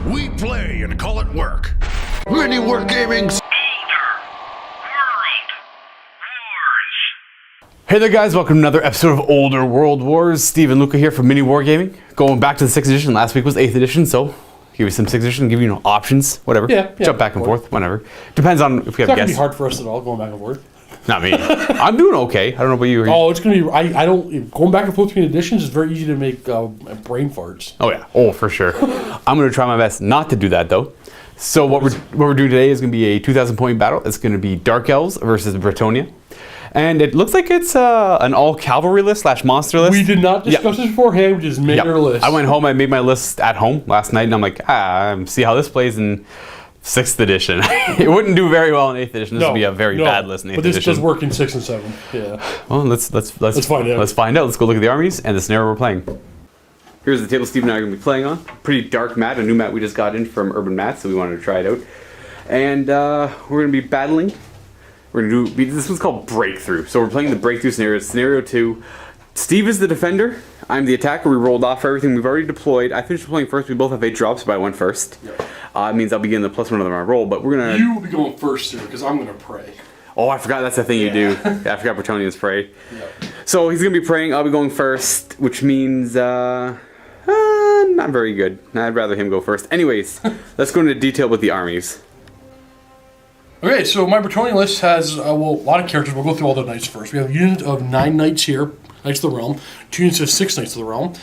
We play and call it work. Mini wargaming's Hey there guys, welcome to another episode of Older World Wars. Steve and Luka here from Mini Wargaming. Going back to the 6th edition, last week was 8th edition, so give you some 6th edition, give you options, whatever. Yeah, jump back and forth, whenever. Depends on if we have It's not going to guests. be hard for us at all, going back and forth. Not me. I'm doing okay. I don't know about you. Oh, it's going to be, I don't, going back and forth between editions is very easy to make brain farts. Oh yeah, oh for sure. I'm going to try my best not to do that though. So what we're doing today is going to be a 2,000 point battle. It's going to be Dark Elves versus Bretonnia. And it looks like it's an all cavalry list / monster list. We did not discuss this beforehand, we just made our list. I went home, I made my list at home last night, and I'm like, see how this plays in 6th edition. It wouldn't do very well in 8th edition. This would be a very bad list in 8th edition. But this does work in 6 and 7, yeah. Well, let's find out. Let's find out. Let's go look at the armies and the scenario we're playing. Here's the table Steve and I are going to be playing on. Pretty dark mat, a new mat we just got in from Urban Mats, so we wanted to try it out. And we're going to be battling. We're going to do, this one's called Breakthrough. So we're playing the Breakthrough scenario. Scenario 2. Steve is the defender. I'm the attacker. We rolled off for everything. We've already deployed. I finished playing first. We both have 8 drops, but I went first. Yep. It means I'll be getting the +1 on my roll, but we're going to... You will be going first, sir, because I'm going to pray. Oh, I forgot that's the thing you do. I forgot Bretonnians pray. Yep. So he's going to be praying. I'll be going first, which means... not very good. I'd rather him go first. Anyways, let's go into detail with the armies. Okay, so my Bretonnian list has a lot of characters. We'll go through all the knights first. We have a unit of 9 knights here, Knights of the Realm. 2 units of 6 Knights of the Realm.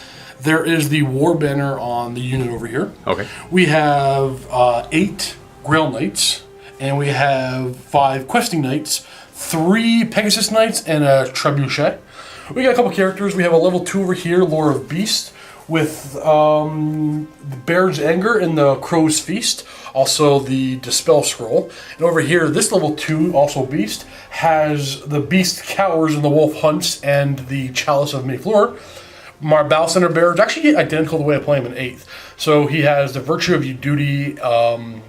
There is the war banner on the unit over here. Okay. We have 8 Grail Knights, and we have 5 Questing Knights, 3 Pegasus Knights, and a Trebuchet. We got a couple characters. We have a level 2 over here, Lore of Beast, with the Bear's Anger and the Crow's Feast, also the Dispel Scroll. And over here, this level 2, also Beast, has the Beast Cowers and the Wolf Hunts and the Chalice of Mayfleur. My Battle Center Bear is actually identical to the way I play him in 8th. So he has the Virtue of Duty and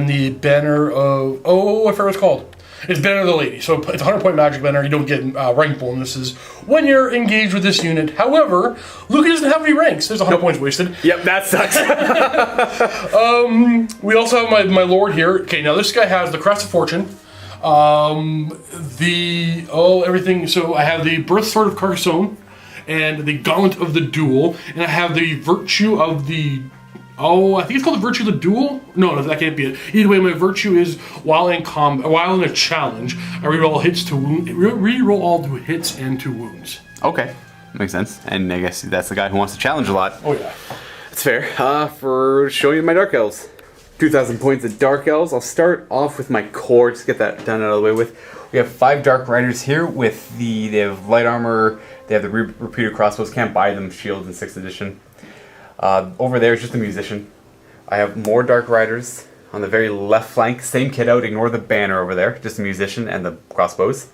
the Banner of... Oh, I forgot what it's called. It's Banner of the Lady. So it's a 100-point magic banner. You don't get rank bonuses when you're engaged with this unit. However, Luka doesn't have any ranks. There's 100 points wasted. Yep, that sucks. We also have my Lord here. Okay, now this guy has the Crest of Fortune. Everything. So I have the Birth Sword of Carcassonne and the Gauntlet of the Duel. And I have the Virtue of the... I think it's called the Virtue of the Duel. No, that can't be it. Either way, my virtue is while in a challenge, I reroll hits to wound, reroll all to hits and to wounds. Okay, makes sense. And I guess that's the guy who wants to challenge a lot. Oh yeah, that's fair. For showing you my Dark Elves, 2,000 points of Dark Elves. I'll start off with my core. Just get that done out of the way with. We have 5 Dark Riders here with they have light armor. They have the repeater crossbows. Can't buy them shields in 6th edition. Over there is just a musician. I have more Dark Riders on the very left flank. Same kit out, ignore the banner over there. Just a musician and the crossbows.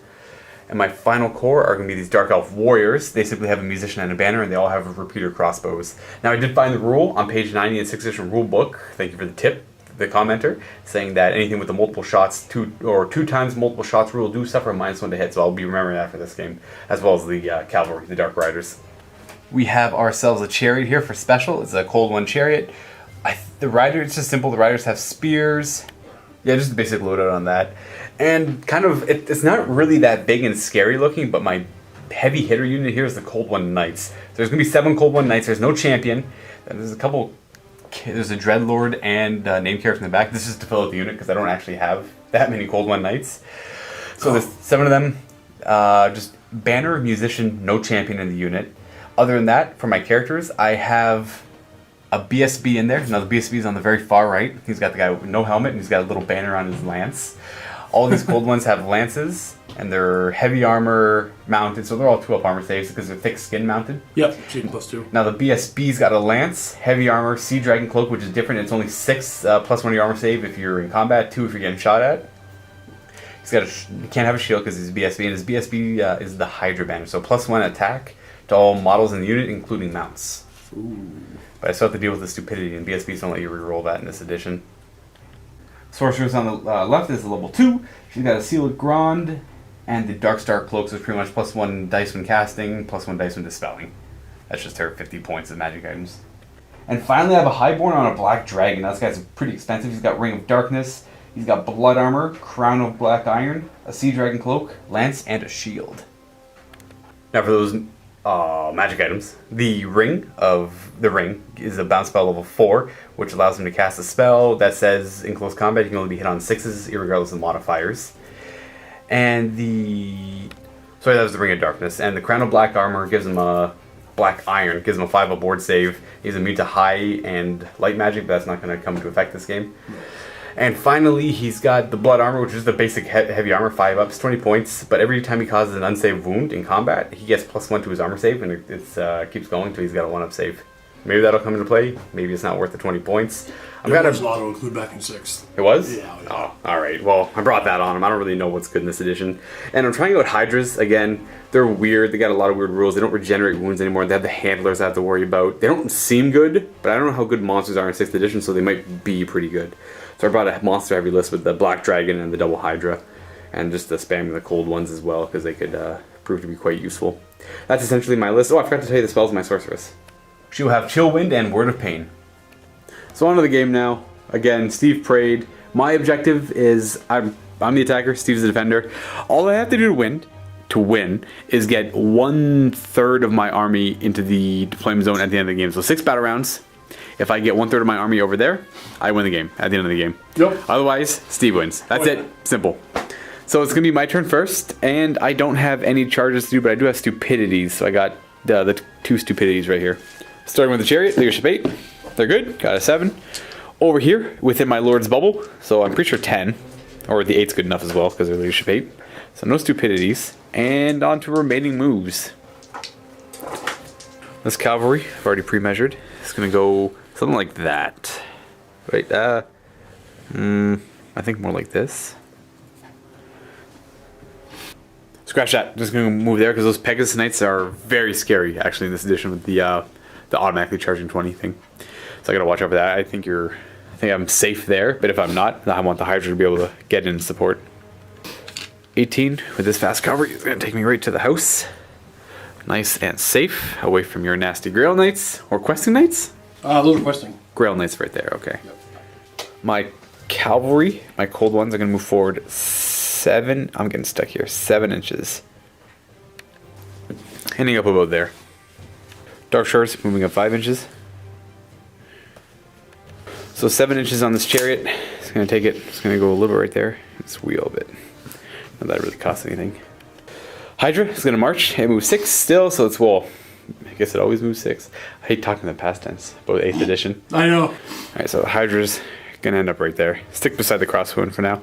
And my final core are going to be these Dark Elf Warriors. They simply have a musician and a banner, and they all have repeater crossbows. Now I did find the rule on page 90 in 6th edition rule book. Thank you for the tip, the commenter, saying that anything with the multiple shots, 2 times multiple shots rule do suffer a -1 to hit. So I'll be remembering that for this game, as well as the cavalry, the Dark Riders. We have ourselves a chariot here for special. It's a Cold One chariot. The rider, it's just simple. The riders have spears. Yeah, just a basic loadout on that. And kind of, it's not really that big and scary looking, but my heavy hitter unit here is the Cold One Knights. So there's going to be 7 Cold One Knights. There's no champion. There's there's a Dreadlord and name character in the back. This is to fill out the unit because I don't actually have that many Cold One Knights. So there's 7 of them. Just banner, musician, no champion in the unit. Other than that, for my characters, I have a BSB in there. Now the BSB is on the very far right. He's got the guy with no helmet, and he's got a little banner on his lance. All these cold ones have lances, and they're heavy armor mounted, so they're all 2-up armor saves because they're thick skin mounted. Yep, shooting +2. Now the BSB's got a lance, heavy armor, Sea Dragon Cloak, which is different. It's only 6 +1 to your armor save if you're in combat, 2 if you're getting shot at. He can't have a shield because he's BSB, and his BSB is the Hydra banner, so +1 attack to all models in the unit, including mounts. Ooh. But I still have to deal with the stupidity, and BSBs don't let you reroll that in this edition. Sorceress on the left is a level 2. She's got a Seal of Grand, and the Dark Star Cloaks is pretty much +1 dice when casting, +1 dice when dispelling. That's just her 50 points of magic items. And finally, I have a Highborn on a Black Dragon. Now, this guy's pretty expensive. He's got Ring of Darkness, he's got Blood Armor, Crown of Black Iron, a Sea Dragon Cloak, Lance, and a Shield. Now, for those magic items, the Ring is a bounce spell level 4, which allows him to cast a spell that says in close combat he can only be hit on 6s, irregardless of modifiers. And that was the Ring of Darkness. And the Crown of Black Armor gives him a Black Iron, gives him a 5 aboard save. He's immune to high and light magic, but that's not going to come into effect this game. And finally, he's got the Blood Armor, which is the basic heavy armor, 5 ups, 20 points. But every time he causes an unsaved wound in combat, he gets +1 to his armor save, and it keeps going until he's got a 1-up save. Maybe that'll come into play. Maybe it's not worth the 20 points. It was auto include back in 6th. It was? Yeah. Oh, alright. Well, I brought that on him. I don't really know what's good in this edition. And I'm trying out Hydras. Again, they're weird. They got a lot of weird rules. They don't regenerate wounds anymore. They have the handlers I have to worry about. They don't seem good, but I don't know how good monsters are in 6th edition, so they might be pretty good. So I brought a monster heavy list with the Black Dragon and the Double Hydra. And just spamming the cold ones as well, because they could prove to be quite useful. That's essentially my list. Oh, I forgot to tell you the spells of my sorceress. She will have Chill Wind and Word of Pain. So on to the game now. Again, Steve prayed. My objective is I'm the attacker, Steve's the defender. All I have to do to win is get 1/3 of my army into the deployment zone at the end of the game. So 6 battle rounds. If I get 1/3 of my army over there, I win the game at the end of the game. Yep. Otherwise, Steve wins. That's it. Simple. So it's gonna be my turn first, and I don't have any charges to do, but I do have stupidities. So I got the 2 stupidities right here. Starting with the Chariot, leadership 8. They're good. Got a 7. Over here, within my Lord's Bubble, so I'm pretty sure 10. Or the 8's good enough as well, because they're leadership 8. So no stupidities. And on to remaining moves. This cavalry, I've already pre-measured. It's going to go something like that. Right, I think more like this. Scratch that. Just going to move there, because those Pegasus Knights are very scary, actually, in this edition with the automatically charging 20 thing. So I gotta watch out for that. I think I'm safe there, but if I'm not, I want the Hydra to be able to get in support. 18 with this fast cavalry is gonna take me right to the house. Nice and safe, away from your nasty Grail Knights or Questing Knights. Those are questing. Grail Knights right there. Okay. Yep. My cavalry, my cold ones, are gonna move forward 7. I'm getting stuck here. 7 inches. Ending up about there. Dark Shores moving up 5 inches. So 7 inches on this Chariot. It's going to take it. It's going to go a little bit right there. It's wheel a bit. Not that it really costs anything. Hydra is going to march. It moves 6 still, so it's, well, I guess it always moves 6. I hate talking in the past tense about 8th edition. I know. Alright, so the Hydra's going to end up right there. Stick beside the crossbow for now.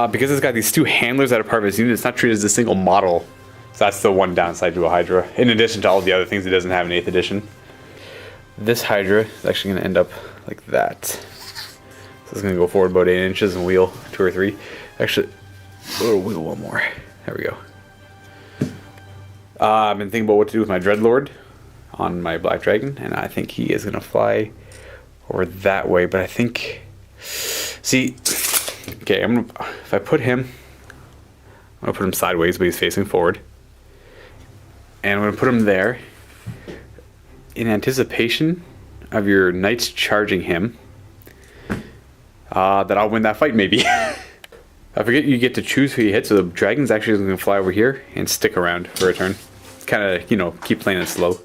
Because it's got these 2 handlers that are part of his unit, it's not treated as a single model. So that's the one downside to a Hydra, in addition to all the other things it doesn't have in 8th edition. This Hydra is actually going to end up like that. So it's going to go forward about 8 inches and wheel 2 or 3. Actually, we'll wheel 1 more. There we go. I've been thinking about what to do with my Dreadlord on my Black Dragon, and I think he is going to fly over that way, but I think... See, okay, if I put him... I'm going to put him sideways, but he's facing forward. And I'm going to put him there in anticipation of your knights charging him. That I'll win that fight, maybe. I forget you get to choose who you hit, so the dragon's actually going to fly over here and stick around for a turn. Kind of, keep playing it slow.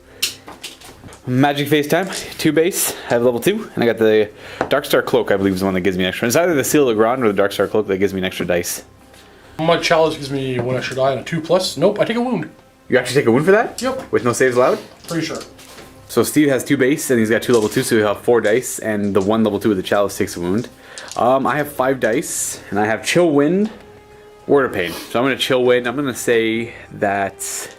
Magic Phase time, 2 base. I have level 2, and I got the Darkstar Cloak, I believe is the one that gives me an extra. It's either the Seal of Grand or the Darkstar Cloak that gives me an extra dice. My chalice gives me 1 extra die and a 2+. Nope, I take a wound. You actually take a wound for that? Yep. With no saves allowed? Pretty sure. So Steve has 2 base, and he's got 2 level 2, so he'll have 4 dice, and the 1 level 2 of the chalice takes a wound. I have 5 dice, and I have Chill Wind, Word of Pain. So I'm going to Chill Wind. I'm going to say that...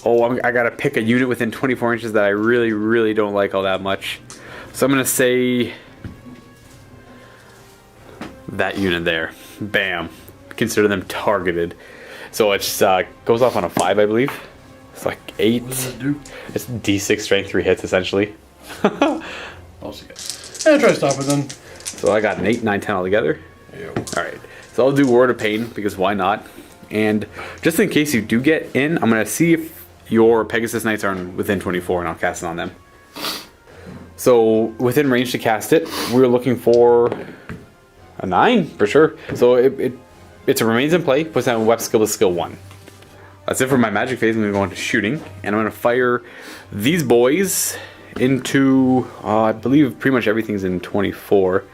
I got to pick a unit within 24 inches that I really, really don't like all that much. So I'm going to say... that unit there. Bam. Consider them targeted. So it goes off on a 5, I believe. It's like 8. What does it do? It's D6 strength 3 hits essentially. I'll see it. Yeah, try to stop it then. So I got an 8, 9, 10 altogether. Yep. Alright. So I'll do Word of Pain because why not? And just in case you do get in, I'm gonna see if your Pegasus Knights are within 24, and I'll cast it on them. So within range to cast it, we're looking for a 9 for sure. So it remains in play. Puts down Web skill to skill 1. That's it for my magic phase. I'm going to go into shooting, and I'm going to fire these boys into, I believe pretty much everything's in 24.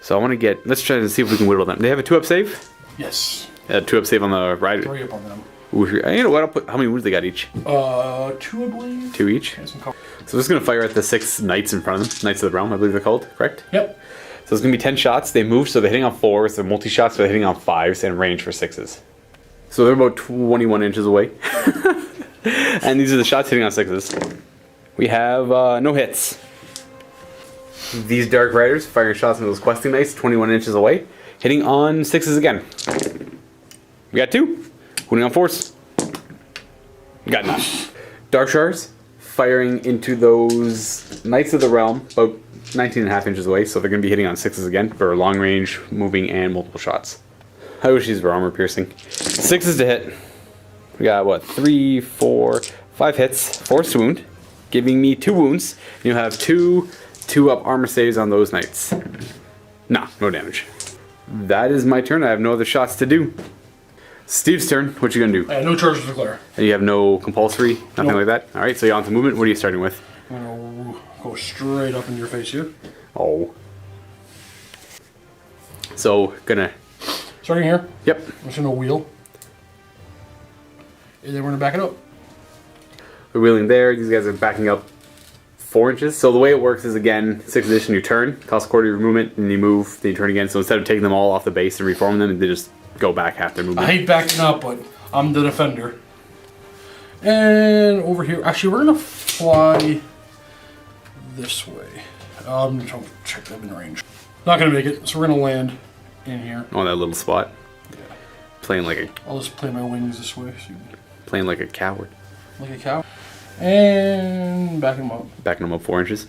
So I want to get, let's try to see if we can whittle them. They have a 2-up save? Yes. 2-up save on the rider. 3 up on them. Ooh, you know what, I'll put, how many wounds they got each? 2 I believe. 2 each? So I'm just going to fire at the 6 knights in front of them. Knights of the Realm, I believe they're called, correct? Yep. So it's going to be 10 shots. They move, so they're hitting on 4s. They're multi-shots, so they're hitting on 5s, and range for 6s. So they're about 21 inches away. And these are the shots hitting on 6s. We have no hits. These Dark Riders firing shots into those questing knights 21 inches away, hitting on 6s again. We got 2. Hitting on 4s. We got none. Dark Shards firing into those Knights of the Realm, about 19.5 inches away, so they're going to be hitting on 6s again for long range, moving, and multiple shots. I wish these were armor piercing. 6s to hit. We got what? 3, 4, 5 hits, force wound, giving me 2 wounds. You have 2 2-up armor saves on those knights. Nah, no damage. That is my turn. I have no other shots to do. Steve's turn. What you gonna do? I have no charges to declare. And you have no compulsory, nothing like that. All right, so you're on to movement. What are you starting with? I'm gonna go straight up in your face here. Oh. So gonna. Starting here. Yep. I'm just gonna wheel, and then we're gonna back it up. We're wheeling there. These guys are backing up 4 inches. So the way it works is, again, 6th edition, you turn, cost a quarter of your movement, and you move, then you turn again. So instead of taking them all off the base and reforming them, they just go back half their movement. I hate backing up, but I'm the defender. And over here, actually, we're gonna fly this way. I'm gonna check them in range. Not gonna make it, so we're gonna land in here. On that little spot. Yeah. Playing like a I'll just play my wings this way, so playing like a coward. like a cow. And back them up. Backing them up 4 inches.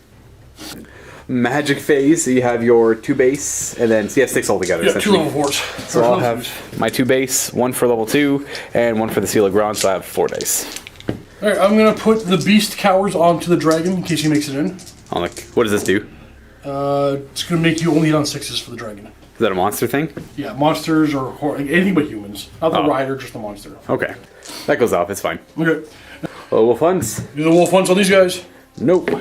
Magic phase, so you have your 2 base, and then so you have 6 altogether. Yeah, 2 level 4s. So I'll have my 2 base, 1 for level 2, and 1 for the Seal of Ground, so I have 4 dice. Alright, I'm gonna put the beast cowards onto the dragon in case he makes it in. On like, what does this do? It's gonna make you only hit on 6s for the dragon. Is that a monster thing? Yeah, monsters or anything but humans. Not the Oh. rider, just the monster. Okay. That goes off, it's fine. Okay. Wolf Hunts? Do the wolf hunts on these guys? Nope.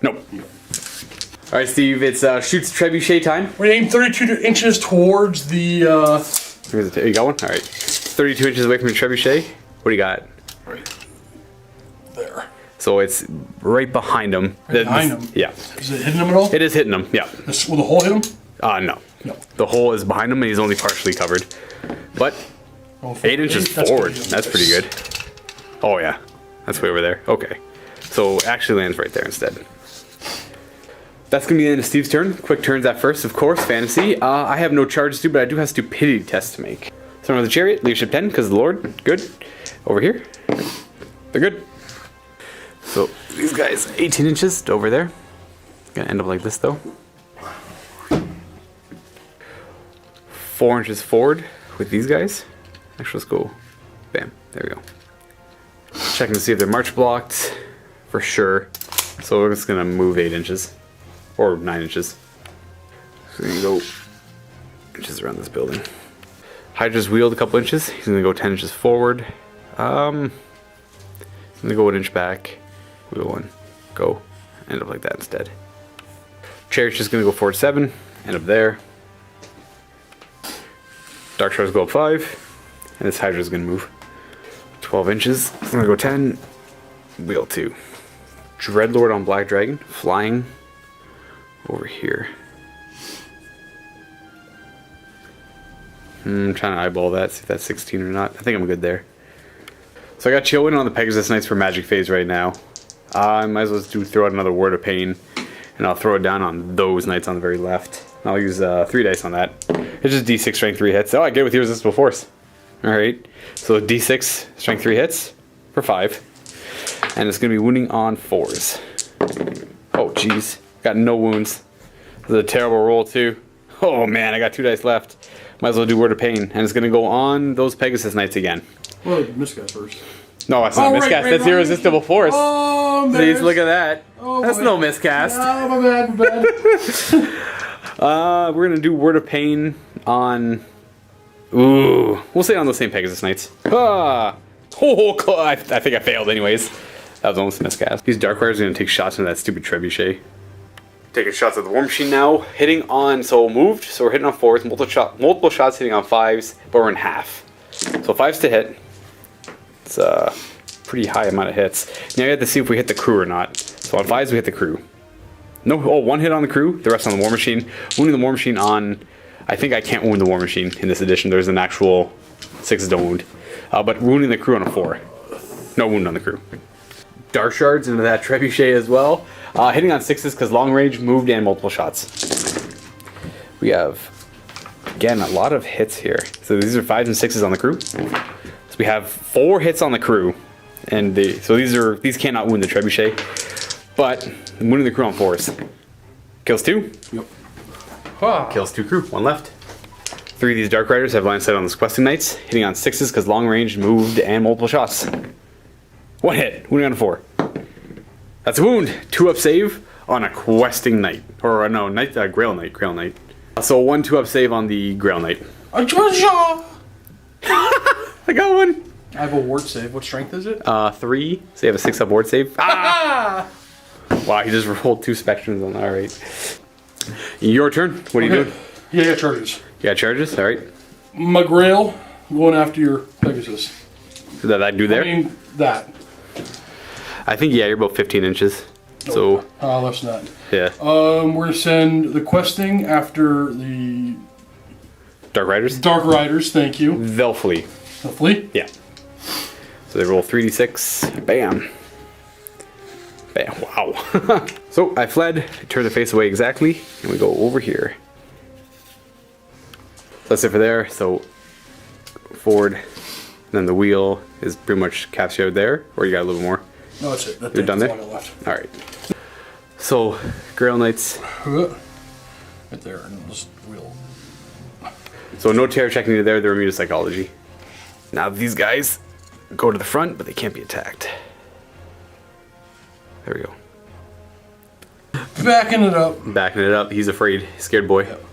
Nope. Alright, Steve, it's shoots trebuchet time. We're gonna aim 32 inches towards the. You got one? Alright. 32 inches away from your trebuchet. What do you got? Right there. So it's right behind him. Behind him? Yeah. Is it hitting him at all? It is hitting him, yeah. Will the hole hit him? No. No. The hole is behind him and he's only partially covered. But Oh, 8 inches that's forward. pretty That's pretty good. Oh, yeah. That's way over there. Okay. So actually lands right there instead. That's going to be the end of Steve's turn. Quick turns at first, of course. Fantasy. I have no charges to do, but I do have stupidity tests to make. Starting with the chariot. Leadership 10 because of the Lord. Good. Over here. They're good. So these guys, 18 inches to over there. Gonna end up like this though. 4 inches forward with these guys. Actually, let's go. Bam. There we go. Checking to see if they're march blocked for sure. So we're just gonna move 8 inches or 9 inches. So we're gonna go inches around this building. Hydra's wheeled a couple inches. He's gonna go 10 inches forward. He's gonna go 1 inch back. Wheel 1. Go. End up like that instead. Chariot's just gonna go forward 7. End up there. Dark Shard's go up 5. And this Hydra's gonna move 12 inches. I'm gonna go 10. Wheel 2. Dreadlord on Black Dragon. Flying over here. I'm trying to eyeball that, see if that's 16 or not. I think I'm good there. So I got Chillwind on the Pegasus Knights for Magic Phase right now. I might as well just throw out another Word of Pain. And I'll throw it down on those Knights on the very left. I'll use 3 dice on that. It's just D6 strength 3 hits. Oh, I get it with irresistible force. Alright. So D6 strength 3 hits for 5. And it's going to be wounding on 4s. Oh, jeez. Got no wounds. This is a terrible roll, too. Oh, man. I got 2 dice left. Might as well do Word of Pain. And it's going to go on those Pegasus Knights again. Well, miss guys first. No, that's not Oh, miscast. right, That's right. irresistible force. Oh, Please look at that. Oh, That's boy. no miscast. Oh, my bad, my bad. We're gonna do Word of Pain on. Ooh, we'll say on the same Pegasus Knights. Ah, I think I failed anyways. That was almost a miscast. These Dark Riders are gonna take shots into that stupid trebuchet. Taking shots at the War Machine now, hitting on, so moved, so we're hitting on 4s, multiple shots hitting on 5s, but we're in half. So 5s to hit. It's a pretty high amount of hits. Now you have to see if we hit the crew or not. So on 5s we hit the crew. No, oh, 1 hit on the crew, the rest on the War Machine. Wounding the War Machine on, I think I can't wound the War Machine in this edition. There's an actual 6s don't wound. But wounding the crew on a 4. No wound on the crew. Dark Shards into that trebuchet as well. Hitting on 6s because long range, moved, and multiple shots. We have, again, a lot of hits here. So these are 5s and 6s on the crew. So we have 4 hits on the crew, and these cannot wound the trebuchet, but wounding the crew on 4s. Kills 2. Yep. Kills 2 crew. 1 left. 3 of these Dark Riders have line of sight on the Questing Knights, hitting on 6s because long range, moved, and multiple shots. 1 hit, wounding on a 4. That's a wound. 2-up save on a Questing Knight. Or no, Grail Knight. So 1 2-up save on the Grail Knight. I got 1. I have a ward save. What strength is it? 3. So you have a 6-up ward save. Ah! Wow, he just rolled 2 Spectrums on that. Alright. Your turn. What are you doing? Yeah, charges. You got charges? Alright. My Grail going after your Pegasus. Did that do there? I mean, that. I think, yeah, you're about 15 inches. So, Less than that. yeah. We're going to send the Questing after the Dark Riders? Dark Riders, thank you. They'll flee. The fleet? Yeah. So they roll 3d6. Bam. Bam. Wow. So I fled, turn the face away exactly, and we go over here. That's it for there. So forward, then the wheel is pretty much caps you out there, or you got a little more. No, that's it. You're done there? All I got left. All right. So Grail Knights. Right there, and just wheel. So no terror check needed there. They're immune to psychology. Now these guys go to the front, but they can't be attacked. There we go. Backing it up. Backing it up. He's afraid. Scared boy. Yep.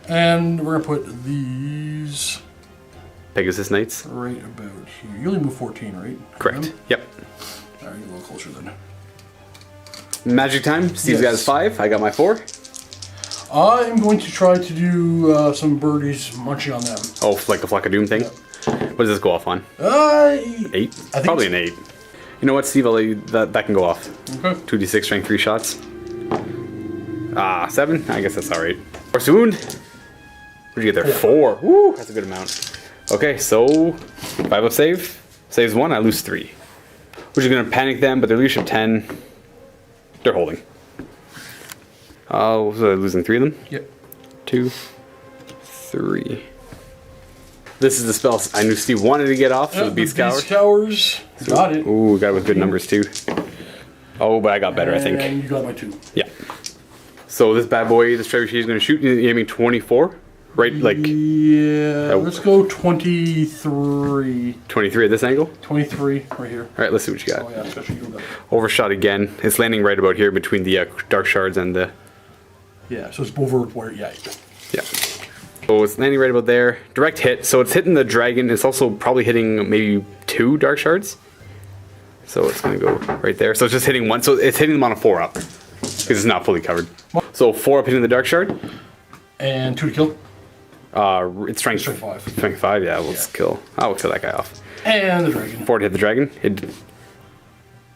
And we're going to put these Pegasus Knights. right about here. You only move 14, right? Correct. Yep. All right, a little closer then. Magic time. Steve's got his 5. I got my 4. I am going to try to do some birdies munching on them. Oh, like a Flock of Doom thing? Yep. What does this go off on? 8? I think Probably an 8. You know what, Steve? I'll let you, that can go off. Okay. 2d6 strength, 3 shots. 7? I guess that's alright. Force wound. What'd you get there? 4. Woo! That's a good amount. Okay, so 5-up save. Saves 1, I lose 3. Which is going to panic them, but their leadership 10. They're holding. So I'm losing 3 of them? Yep. 2, 3. This is the spell I knew Steve wanted to get off, so the Beast Cower. Beast Cowers. Got it. Ooh, got it with good numbers too. Oh, but I got better, I think. And you got my 2. Yeah. So this bad boy, this trebuchet is going to shoot. You aiming 24, right? Like Yeah. Let's go 23. 23 at this angle. 23 right here. All right, let's see what you got. Oh yeah, especially you. Overshot again. It's landing right about here between the Dark Shards and the. Yeah, so it's over where. Yeah. Yeah. So it's landing right about there. Direct hit. So it's hitting the dragon. It's also probably hitting maybe 2 Dark Shards. So it's going to go right there. So it's just hitting 1. So it's hitting them on a 4-up. Because it's not fully covered. So 4-up hitting the Dark Shard. And 2 to kill. It's strength. Strength 5. Strength 5, yeah, we'll kill. I'll kill that guy off. And the dragon. 4 to hit the dragon.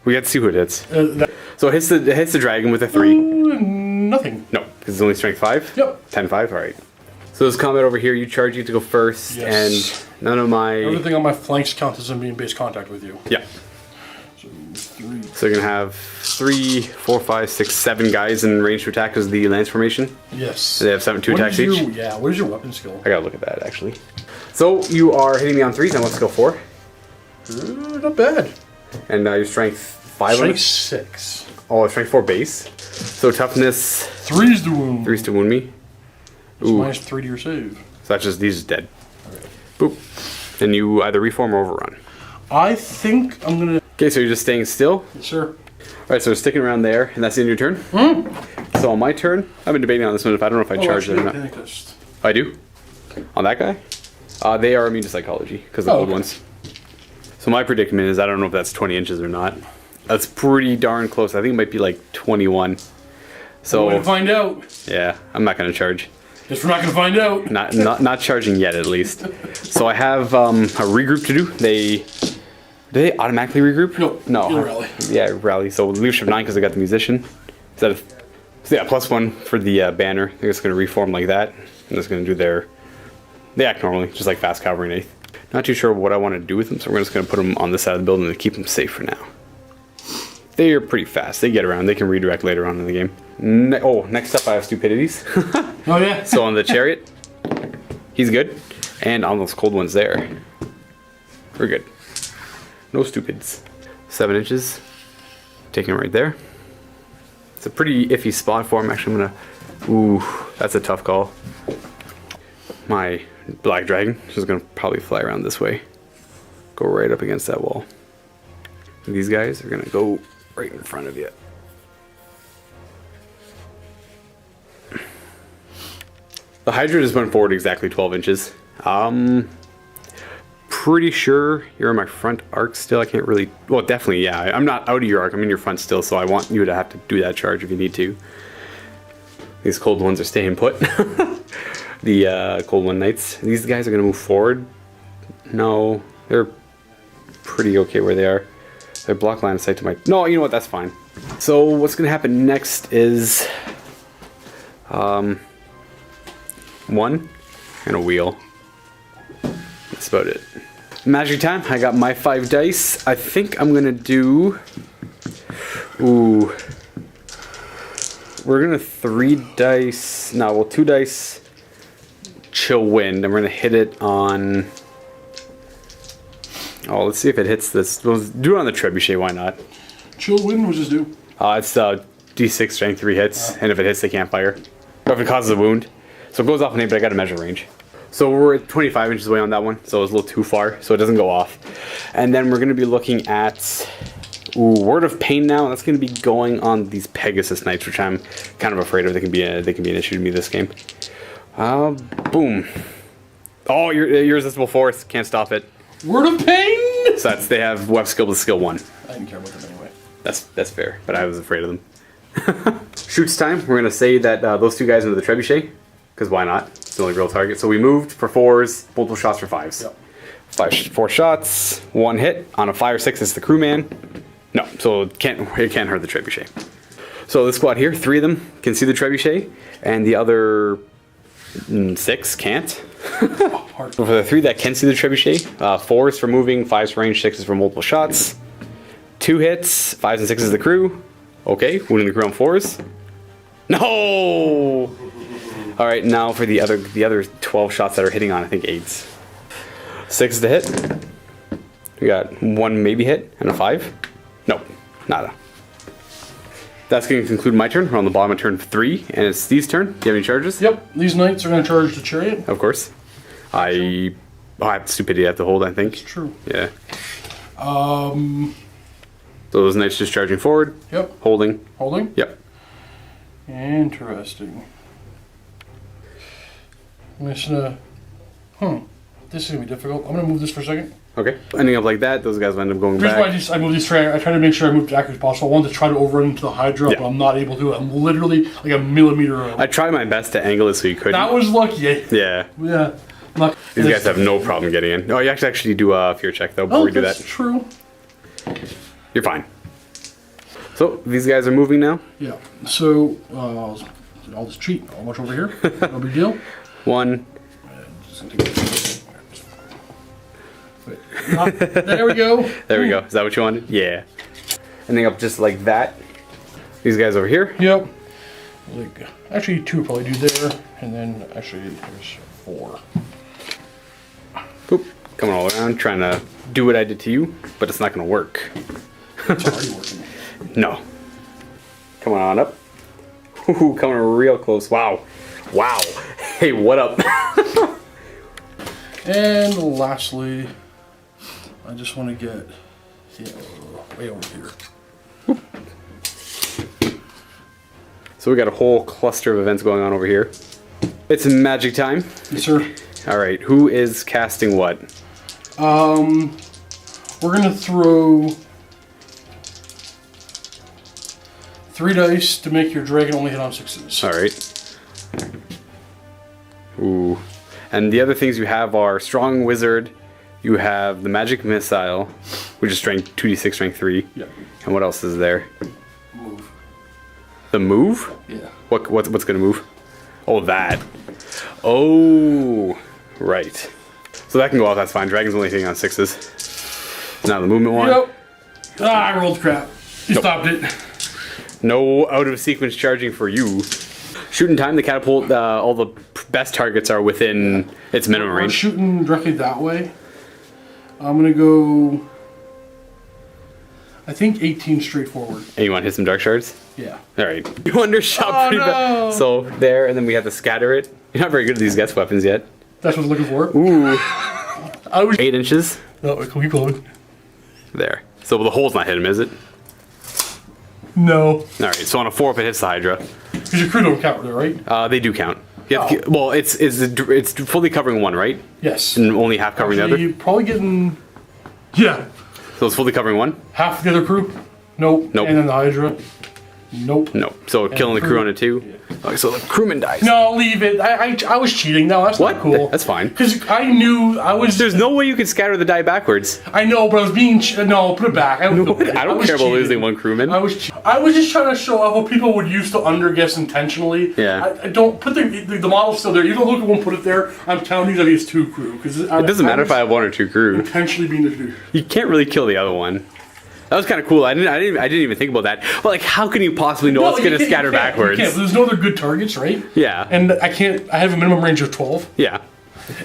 We got to see who it hits. So it hits the dragon with a 3. Nothing. No, because it's only strength 5? Yep. 10-5, alright. So this combat over here, you charge, you to go first, Yes. and none of my... Everything on my flanks counts as them being base contact with you. Yeah. So 3. So you're going to have 3, 4, 5, 6, 7 guys in range to attack as the lance formation. Yes. They have 2 attacks each. Yeah, what is your weapon skill? I gotta look at that, actually. So you are hitting me on 3s, and what's skill 4? Not bad. And your strength 5 on Strength it? 6. Oh, strength 4 base. So toughness 3's the wound. 3's to wound me. It's Ooh. minus 3 to your save. So that's just, these are dead. Boop. And you either reform or overrun. I think I'm gonna. Okay, so you're just staying still? Yes, sir. Alright, so we're sticking around there, and that's the end of your turn? So on my turn, I've been debating on this one if I don't know if I charge it or not. I do? On that guy? They are immune to psychology, because the old ones. So my predicament is I don't know if that's 20 inches or not. That's pretty darn close. I think it might be like 21. So we're gonna find out. Yeah, I'm not gonna charge. Guess we're not gonna find out. Not charging yet, at least. So I have a regroup to do. Do they automatically regroup? No. Rally. Yeah, rally. So leadership 9 because I got the musician. Is that so yeah, +1 for the banner. They're just gonna reform like that. And it's gonna do they act normally, just like fast cavalry and 8th. Not too sure what I want to do with them, so we're just gonna put them on this side of the building to keep them safe for now. They are pretty fast. They get around. They can redirect later on in the game. Next up I have stupidities. Oh yeah. So on the chariot, he's good. And on those cold ones there, we're good. No stupids. 7 inches. Taking it right there. It's a pretty iffy spot for him. Actually, I'm gonna... Ooh, that's a tough call. My black dragon is gonna probably fly around this way. Go right up against that wall. And these guys are gonna go right in front of you. The Hydra just went forward exactly 12 inches. Pretty sure you're in my front arc still. I can't really... Well, definitely, yeah. I'm not out of your arc. I'm in your front still, so I want you to have to do that charge if you need to. These cold ones are staying put. The cold one knights. These guys are going to move forward. No, they're pretty okay where they are. They're block line of sight to my... No, you know what? That's fine. So what's going to happen next is... 1 and a wheel. That's about it. Magic time. I got my 5 dice. I think I'm gonna do... Ooh. We're gonna 3 dice... No, well, 2 dice chill wind. And we're gonna hit it on... Oh, let's see if it hits this. We'll do it on the trebuchet, why not? Chill wind, what does this do? It's D6 strength 3 hits. And if it hits, they can't fire. Or if it causes a wound. So it goes off an 8, but I got a measure range. So we're at 25 inches away on that one, so it's a little too far, so it doesn't go off. And then we're going to be looking at Word of Pain now. That's going to be going on these Pegasus Knights, which I'm kind of afraid of. They can be an issue to me this game. Boom. Oh, you're irresistible force. Can't stop it. Word of Pain. So they have web skill with skill 1. I didn't care about them anyway. That's fair, but I was afraid of them. Shoots time. We're going to say that those 2 guys into the trebuchet. Because why not? It's the only real target. So we moved for 4s, multiple shots for 5s. Yep. 4 shots, 1 hit. On a 5 or 6, it's the crewman. No, so it can't hurt the trebuchet. So this squad here, 3 of them can see the trebuchet, and the other 6 can't. For the 3 that can see the trebuchet, 4 is for moving, 5 is for range, 6 is for multiple shots. 2 hits, 5s and 6s is the crew. Okay, wounding the crew on 4s. No! All right, now for the other 12 shots that are hitting on, I think 8s. 6 to hit. We got 1 maybe hit and a 5. Nope, nada. That's going to conclude my turn. We're on the bottom of turn 3, and it's Steve's turn. Do you have any charges? Yep, these knights are going to charge the chariot. Of course. I have stupidity I have to hold, I think. That's true. Yeah. So those knights just charging forward. Yep. Holding. Holding? Yep. Interesting. I'm just gonna... This is gonna be difficult. I'm gonna move this for a second. Okay. Ending up like that, those guys will end up going Here's back. why I moved these tray. I try to make sure I move as accurate as possible. I wanted to try to overrun into the Hydra, but I'm not able to. I'm literally like a millimeter away. I tried my best to angle it so you couldn't. That was lucky. Yeah. Yeah. These guys have no problem getting in. Oh, you actually do a fear check though before we do that. That's true. You're fine. So these guys are moving now. Yeah. So I'll just cheat. I'll watch over here. No big deal. 1. There we go. There we go. Is that what you wanted? Yeah. Ending up just like that. These guys over here. Yep. Like, actually, 2 probably do there, and then actually there's 4. Boop. Coming all around, trying to do what I did to you, but it's not going to work. It's already working. No. Coming on up. Ooh, coming real close. Wow. Wow. Hey, what up? And lastly, I just want to get way over here. So we got a whole cluster of events going on over here. It's magic time. Yes, sir. All right, who is casting what? We're gonna throw 3 dice to make your dragon only hit on 6s. All right. Ooh. And the other things you have are Strong Wizard. You have the Magic Missile, which is strength 2d6, strength 3. Yeah. And what else is there? Move. The move? Yeah. What's gonna move? Oh, that. Oh, right. So that can go off. That's fine. Dragon's only hitting on 6s. Now the movement one. Yep. Ah, I rolled crap. You stopped it. No out of sequence charging for you. Shooting time. The catapult. All the best targets are within its minimum We're range. shooting directly that way. I'm gonna go. I think 18 straight forward. And you want to hit some dark shards? Yeah. All right. You undershot pretty bad. So there, and then we have to scatter it. You're not very good at these guess weapons yet. That's what I was looking for. Ooh. I was. 8 inches. No, keep going. There. So the hole's not hitting him, is it? No. All right. So on a 4 up, it hits the Hydra. Because your crew don't count there, right? They do count. You have to, well, it's fully covering one, right? Yes. And only half covering the other. You're probably getting. Yeah. So it's fully covering one. Half the other crew? Nope. Nope. And then the Hydra? Nope. No. So killing the crew on it too. Okay, so the crewman dies. No, leave it. I was cheating. No, that's What? not cool. That's fine. Because I knew I was. There's no way you could scatter the die backwards. I know, but I was being. No, put it back. I I don't was care about cheating. losing one crewman. I was just trying to show off what people would use to underguess intentionally. Yeah. I don't put the model's still there. You don't look at one, put it there. I'm counting that he's 2 crew because It doesn't matter if I have 1 or 2 crew. intentionally being the 2. You can't really kill the other one. That was kind of cool. I didn't even think about that. But like, how can you possibly know it's going to scatter backwards? You can't. There's no other good targets, right? Yeah. And I can't. I have a minimum range of 12, Yeah.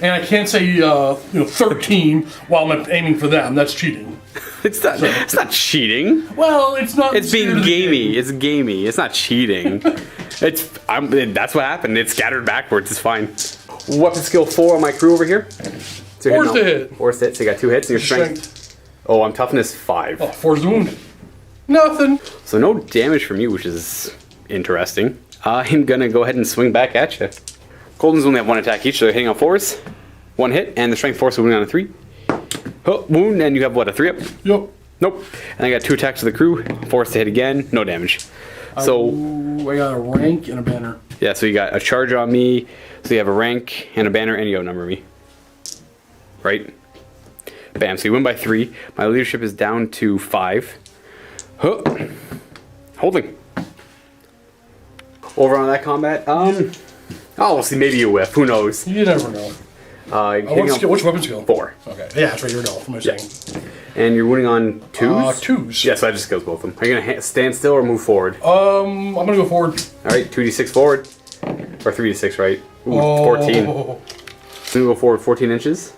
and I can't say 13 while I'm aiming for them. That's cheating. It's not. It's not cheating. Well, it's not. It's being gamey. It's gamey. It's not cheating. That's what happened. It scattered backwards. It's fine. Weapon skill 4 on my crew over here. So you're Forced to hit. Forced to hit. So you got 2 hits and your strength. Oh, I'm toughness 5. Oh, 4's the wound. Nothing. So no damage from you, which is interesting. I'm gonna go ahead and swing back at you. Goldens only have 1 attack each, so they're hitting on 4s. 1 hit, and the strength force will win on a 3. Oh, wound, and you have what, a 3 up? Yep. Nope. And I got 2 attacks to the crew. Forced to hit again, no damage. So I got a rank and a banner. yeah, so you got a charge on me. So you have a rank and a banner, and you outnumber me. Right? Bam. So you win by 3. My leadership is down to 5. Huh. Holding. Over on that combat. Oh, we'll see. Maybe you whiff. Who knows? You never know. Which weapon skill? 4. Okay. Yeah, that's right. You're an elf. What am I saying? And you're winning on 2s? 2s. Yeah, so I just kills both of them. Are you going to stand still or move forward? I'm going to go forward. All right, 2d6 forward. Or 3d6, right? Ooh, 14. I'm going to go forward 14 inches.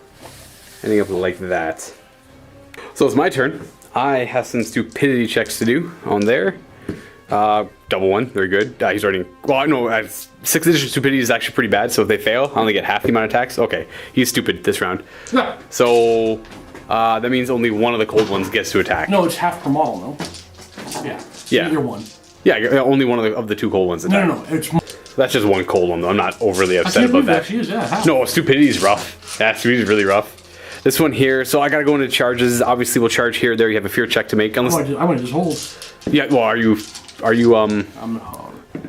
Ending up like that. So it's my turn. I have some stupidity checks to do on there. Double 1, very good. He's already. Well, I know 6th edition stupidity is actually pretty bad. So if they fail, I only get half the amount of attacks. Okay, he's stupid this round. Yeah. So that means only one of the cold ones gets to attack. No, it's half per model, no? Yeah. Yeah. Either one. Yeah, only one of the 2 cold ones attack. No. It's. That's just 1 cold one though. I'm not overly I upset can't about believe that. actually is, yeah. Half. No, stupidity is rough. Yeah, stupidity is really rough. This one here, so I gotta go into charges. Obviously, we'll charge here. There, you have a fear check to make. Unless, I'm gonna just hold. yeah. Well, are you? I'm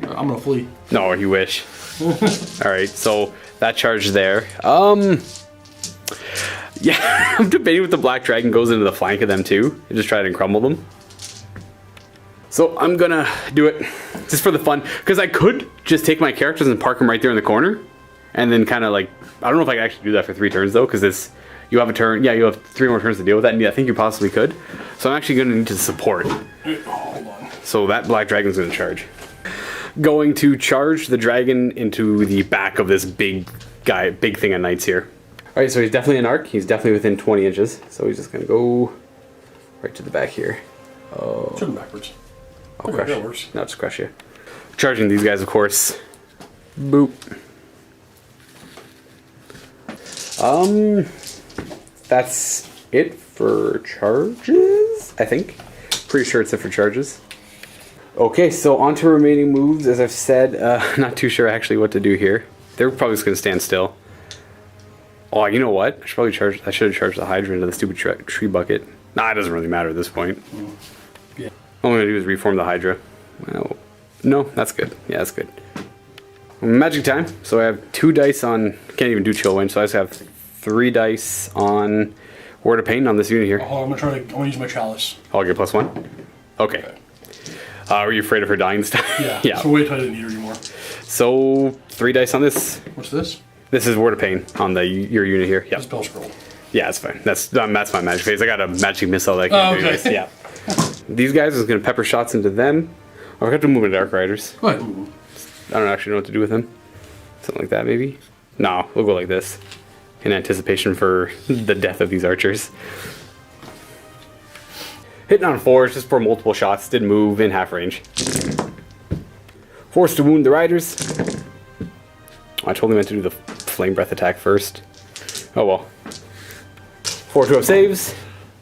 gonna flee. No, you wish. All right, so that charge there. Yeah, I'm debating if the black dragon goes into the flank of them too, and just try to crumble them. So I'm gonna do it just for the fun, because I could just take my characters and park them right there in the corner, and then kind of like, I don't know if I can actually do that for 3 turns though, because this. You have a turn. Yeah, you have 3 more turns to deal with that, and I think you possibly could. So I'm actually going to need to support. Hold on. So that black dragon's going to charge. Going to charge the dragon into the back of this big thing of knights here. All right, so he's definitely an arc. He's definitely within 20 inches. So he's just going to go right to the back here. Turn them backwards. I'll Okay, crush. that works. No, just crush you. Charging these guys, of course. Boop. That's it for charges, I think. Pretty sure it's it for charges. Okay, so on to remaining moves. As I've said, not too sure actually what to do here. They're probably just going to stand still. Oh, you know what? I should have charged the Hydra into the stupid tree bucket. Nah, it doesn't really matter at this point. Yeah. All I'm going to do is reform the Hydra. Well, no, that's good. Yeah, that's good. Magic time. So I have 2 dice on... Can't even do Chill Wind, so I just have 3 dice on Word of Pain on this unit here. Oh, I'm going to use my chalice. I'll get +1? Okay. Were you afraid of her dying this time? Yeah. Yeah. So wait till I didn't need her anymore. So 3 dice on this. What's this? This is Word of Pain on your unit here. Yeah. Spell scroll. Yeah, that's fine. That's my magic phase. I got a magic missile that I can do. Okay. Yeah. These guys is gonna pepper shots into them. Oh, I got to move into Dark Riders. Go ahead. I don't actually know what to do with them. Something like that, maybe. No, we'll go like this, in anticipation for the death of these archers. Hitting on 4s just for multiple shots. Did move in half range. Forced to wound the riders. I totally meant to do the flame breath attack first. Oh well. 4 2 up saves.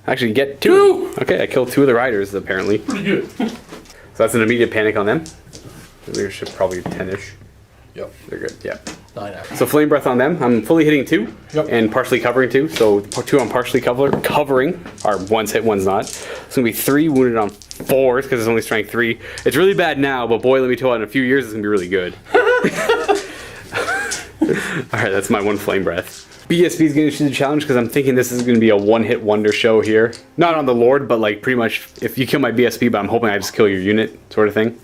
Actually get 2. Okay, I killed 2 of the riders apparently. Pretty good. So that's an immediate panic on them. Leadership probably 10-ish. Yep. They're good. Yeah. 9 actually. So flame breath on them. I'm fully hitting 2. Yep. And partially covering 2. So 2 I'm partially covering. Or one's hit, one's not. It's gonna be 3 wounded on 4s because it's only strength 3. It's really bad now, but boy, let me tell you, in a few years it's gonna be really good. Alright, that's my 1 flame breath. BSB is going to choose the challenge because I'm thinking this is going to be a one-hit wonder show here. Not on the Lord, but like pretty much if you kill my BSB, but I'm hoping I just kill your unit, sort of thing.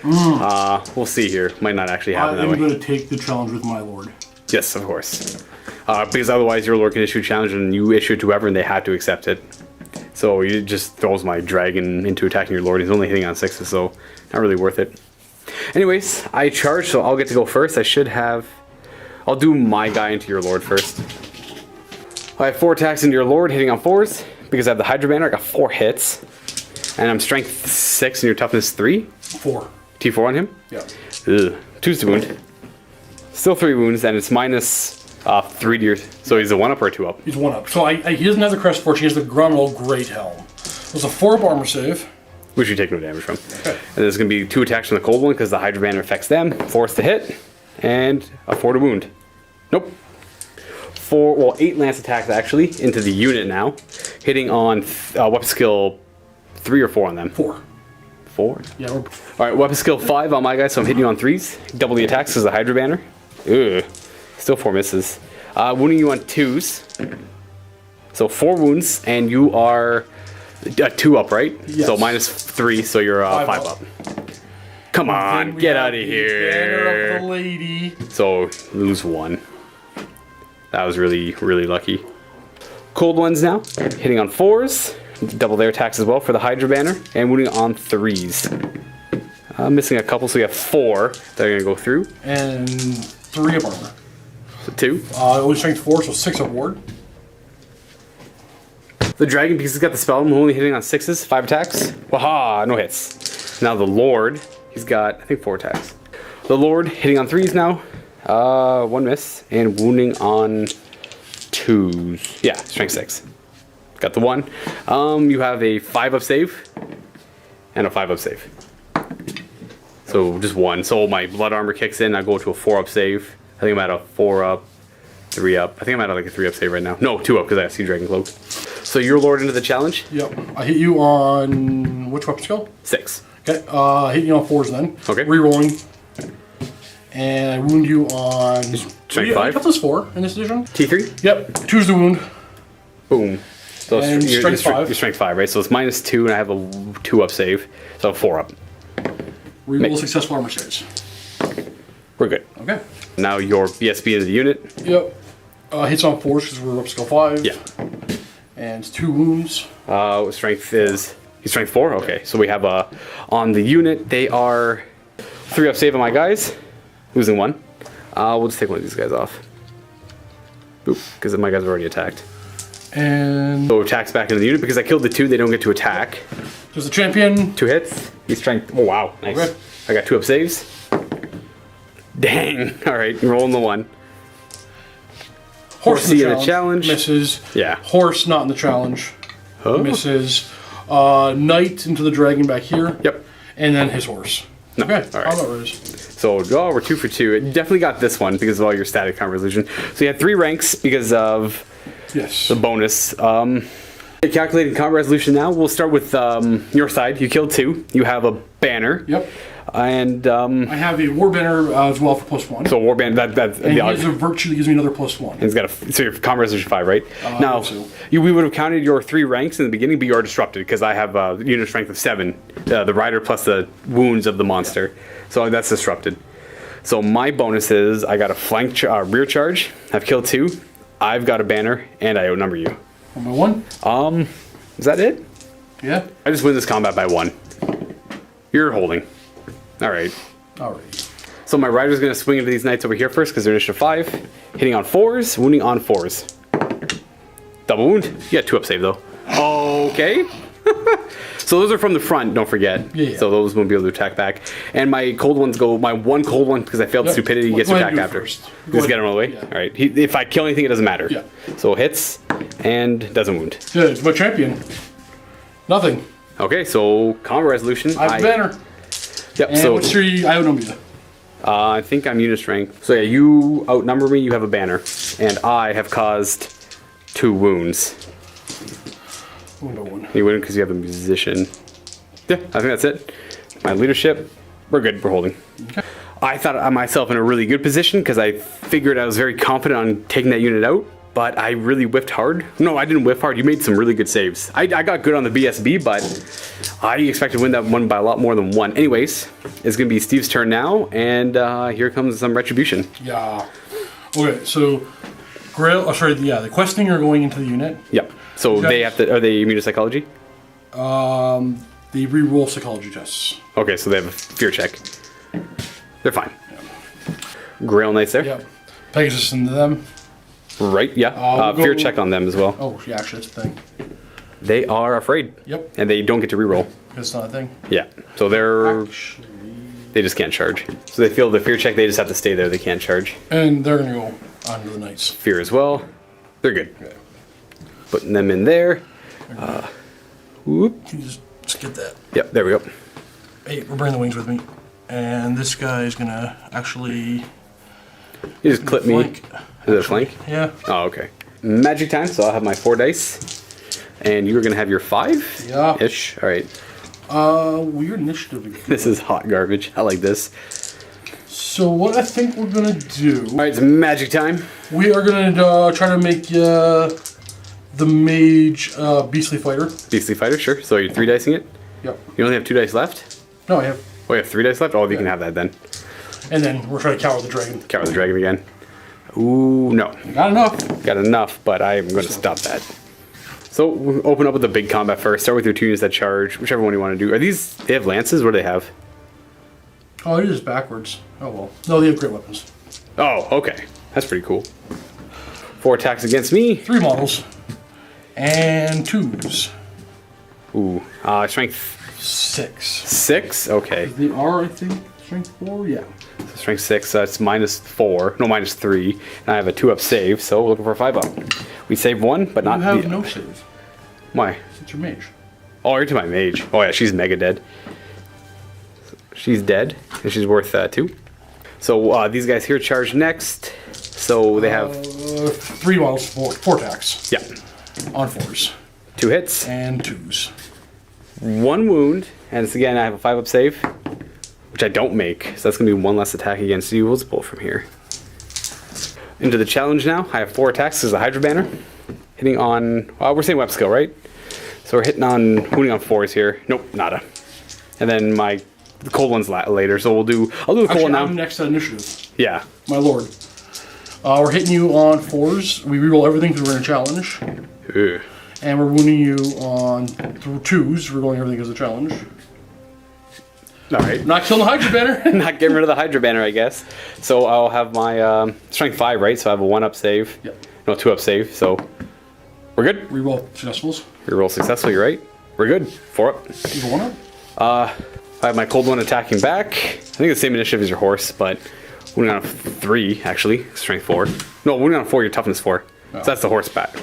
We'll see here. Might not actually happen that way. I'm going to take the challenge with my Lord. Yes, of course. Because otherwise your Lord can issue a challenge and you issue it to whoever and they have to accept it. So it just throws my dragon into attacking your Lord. He's only hitting on 6s, so not really worth it. Anyways, I charge, so I'll get to go first. I'll do my guy into your Lord first. I have 4 attacks into your Lord, hitting on 4s. Because I have the Hydra banner, I got 4 hits. And I'm strength 6 and your toughness 3. 4. T4 on him? Yeah. Ugh. 2's to wound. Still 3 wounds, and it's minus 3 to your... So he's a 1-up or a 2-up? He's 1-up. So he doesn't have the Crest Fortune, he has the Grunwald Great Helm. There's a 4-up armor save. Which you take no damage from. Okay. And there's going to be 2 attacks from the cold one because the Hydra banner affects them. 4's to hit, and a 4 to wound. Nope. 8 lance attacks actually into the unit now, hitting on weapon skill 3 or 4 on them. 4. 4. Yeah. All right, weapon skill 5 on my guy, so I'm hitting you on 3s. Double the attacks because the Hydra banner. Ugh. Still 4 misses. Wounding you on 2s. So 4 wounds, and you are 2 up, right? Yes. So minus 3, so you're 5 up. Come on, get out of here. Banner of the Lady. So lose 1. That was really, really lucky. Cold ones now, hitting on 4s. Double their attacks as well for the Hydra banner, and wounding on 3s. Missing a couple, so we have 4 that are going to go through. And 3 of armor. So 2. Only strength 4, so 6 of ward. The dragon, because he's got the spell, I'm only hitting on 6s, 5 attacks. Waha, no hits. Now the Lord, he's got, I think, 4 attacks. The Lord hitting on 3s now. 1 miss, and wounding on 2s. Yeah, strength 6. Got the 1. You have a 5-up save, and a 5-up save. So just 1. So my blood armor kicks in, I go to a 4-up save. I think I'm at a 4-up, 3-up. I think I'm at like a 3-up save right now. No, 2-up, because I have Sea Dragon Cloak. So your Lord into the challenge? Yep. I hit you on which weapon skill? 6. Okay. Hit you on 4s then. Okay. Rerolling. And I wound you on... Strength 5? I got this 4 in this edition. T3? Yep. 2's the wound. Boom. So And strength 5. You're strength 5, right? So it's minus 2, and I have a 2-up save. So 4-up. Reroll successful armor saves. We're good. Okay. Now your BSB into the unit. Yep. Hits on 4s because we're up skill 5. Yeah. And 2 wounds. Strength is... He's strength 4? Okay. So we have on the unit, they are 3-up save on my guys. Losing 1. We'll just take one of these guys off. Boop. Because my guys are already attacked. And... So attacks back into the unit. Because I killed the 2, they don't get to attack. There's the champion. 2 hits. He's strength... Oh, wow. Nice. Okay. I got 2-up saves. Dang. Alright, rolling the 1. Horsey in the challenge. Misses. Yeah. Horse not in the challenge. Huh? Misses. Knight into the dragon back here. Yep. And then his horse. No. Okay. All right. How about Riz? So we're 2 for 2. It definitely got this one because of all your static combat resolution. So you had 3 ranks because of Yes. the bonus. Calculating combat resolution now. We'll start with your side. You killed 2. You have a banner. Yep. And I have a war banner as well for +1. so warband that's and he the has a virtue that gives me another +1. and it's got so your combat resolution 5, right? Now so. we would have counted your 3 ranks in the beginning, but you are disrupted because I have unit strength of 7, the rider plus the wounds of the monster, so that's disrupted. So my bonus is I got a flank rear charge. I've killed 2. I've got a banner, and I outnumber you. 1x1. Is that it? Yeah. I just win this combat by 1. You're holding. All right. Alright. So my rider's going to swing into these knights over here first because they're initiative 5. Hitting on 4s, wounding on 4s. Double wound. You got 2 up save though. Okay. So those are from the front, don't forget. Yeah. So those won't be able to attack back. And my cold ones go, my 1 cold one, because I failed stupidity, gets to attack after. Just get him away? Yeah. Alright. If I kill anything, it doesn't matter. Yeah. So hits and doesn't wound. Yeah, it's my champion. Nothing. Okay, so combat resolution. I have a banner. Yep, And so what's your I outnumber you? I think I'm unit strength. So yeah, you outnumber me, you have a banner. And I have caused 2 wounds. Wound 1. You win because you have a musician. Yeah, I think that's it. My leadership, we're good, we're holding. Okay. I thought I myself in a really good position because I figured I was very confident on taking that unit out, but I really whiffed hard. No, I didn't whiff hard. You made some really good saves. I got good on the BSB, but I expected to win that one by a lot more than 1. Anyways, it's going to be Steve's turn now, and here comes some retribution. Yeah. Okay, so the questing are going into the unit. Yep. So Okay. they have to. Are they immune to psychology? They re-roll psychology tests. Okay, so they have a fear check. They're fine. Grail Knights there. Yep. Pegasus into them. Right, yeah. We'll Fear go- check on them as well. Oh, yeah, actually, that's a thing. They are afraid. Yep. And they don't get to reroll. That's not a thing. Yeah. So they're. Actually. They just can't charge. So they fail the fear check, they just have to stay there. They can't charge. And they're going to go on to the knights. Fear as well. They're good. Okay. Putting them in there. Whoop. Can you just get that? Yep, there we go. Hey, we're bringing the wings with me. And this guy is going to actually... You just clip me. flank. Is it a flank? Yeah. Oh, okay. Magic time, so I'll have my 4 dice. And you're going to have your 5? Yeah. Ish. All right. Weird initiative again. This is hot garbage. I like this. So what I think we're going to do... All right, it's magic time. We are going to try to make the mage beastly fighter. Beastly fighter, sure. So you're 3 dicing it? Yep. You only have 2 dice left? No, I have... Oh, you have 3 dice left? Oh, you can have that then. And then we're trying to cower the dragon. Cower the dragon again. Ooh, no. Not enough. Got enough, but I'm going to stop that. So we'll open up with the big combat first. Start with your 2 units that charge, whichever one you want to do. Are these, they have lances? What do they have? Oh, it is backwards. Oh, well. No, they have great weapons. Oh, okay. That's pretty cool. 4 attacks against me. 3 models. And 2s. Ooh, strength 6. 6? Okay. They are, I think, strength 4? Yeah. So strength 6, that's -4. No, -3. And I have a 2-up save, so we're looking for a 5-up. We save 1, but not You have the... no save. Why? It's your mage. Oh, you're to my mage. Oh yeah, she's mega dead. She's dead, and she's worth 2. So these guys here charge next. So they have 3 models, 4 attacks. yeah, On 4s. 2 hits, And 2s. 1 wound, and it's again I have a 5-up save, which I don't make. So that's gonna be 1 less attack against you. Let's pull from here. Into the challenge now. I have 4 attacks. This is a Hydra banner, hitting on. We're saying web skill, right? So we're hitting on wounding on 4s here. Nope, nada. And then the cold one's later. So I'll do the cold Actually, one now. I'm next at initiative. Yeah. My lord. We're hitting you on 4s. We reroll everything because we're in a challenge. Ugh. And we're wounding you on 2s. We're rolling everything as a challenge. All right. Not killing the Hydra banner. Not getting rid of the Hydra banner, I guess. So I'll have my strength 5, right? So I have a 1-up save. Yep. No, 2-up save. So we're good. Reroll successfuls. You roll successful. You're right. We're good. 4-up. You have 1 up. I have my cold one attacking back. I think the same initiative as your horse, but Wounding on a 3, actually. Strength 4. No, wounding on a 4, your toughness 4. Oh. So that's the horse bat.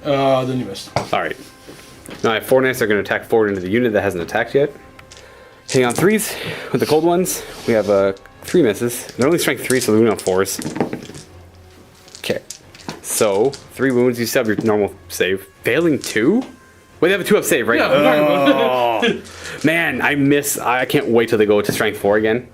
Then you missed. Alright. Now I have 4 knights that are going to attack forward into the unit that hasn't attacked yet. Hitting on 3s with the cold ones. We have 3 misses. They're only strength 3, so they're wounding on 4s. Okay. So, 3 wounds. You still have your normal save. Failing 2? Wait, they have a 2-up save, right? Yeah, we're talking about Oh, man, I can't wait till they go to strength 4 again.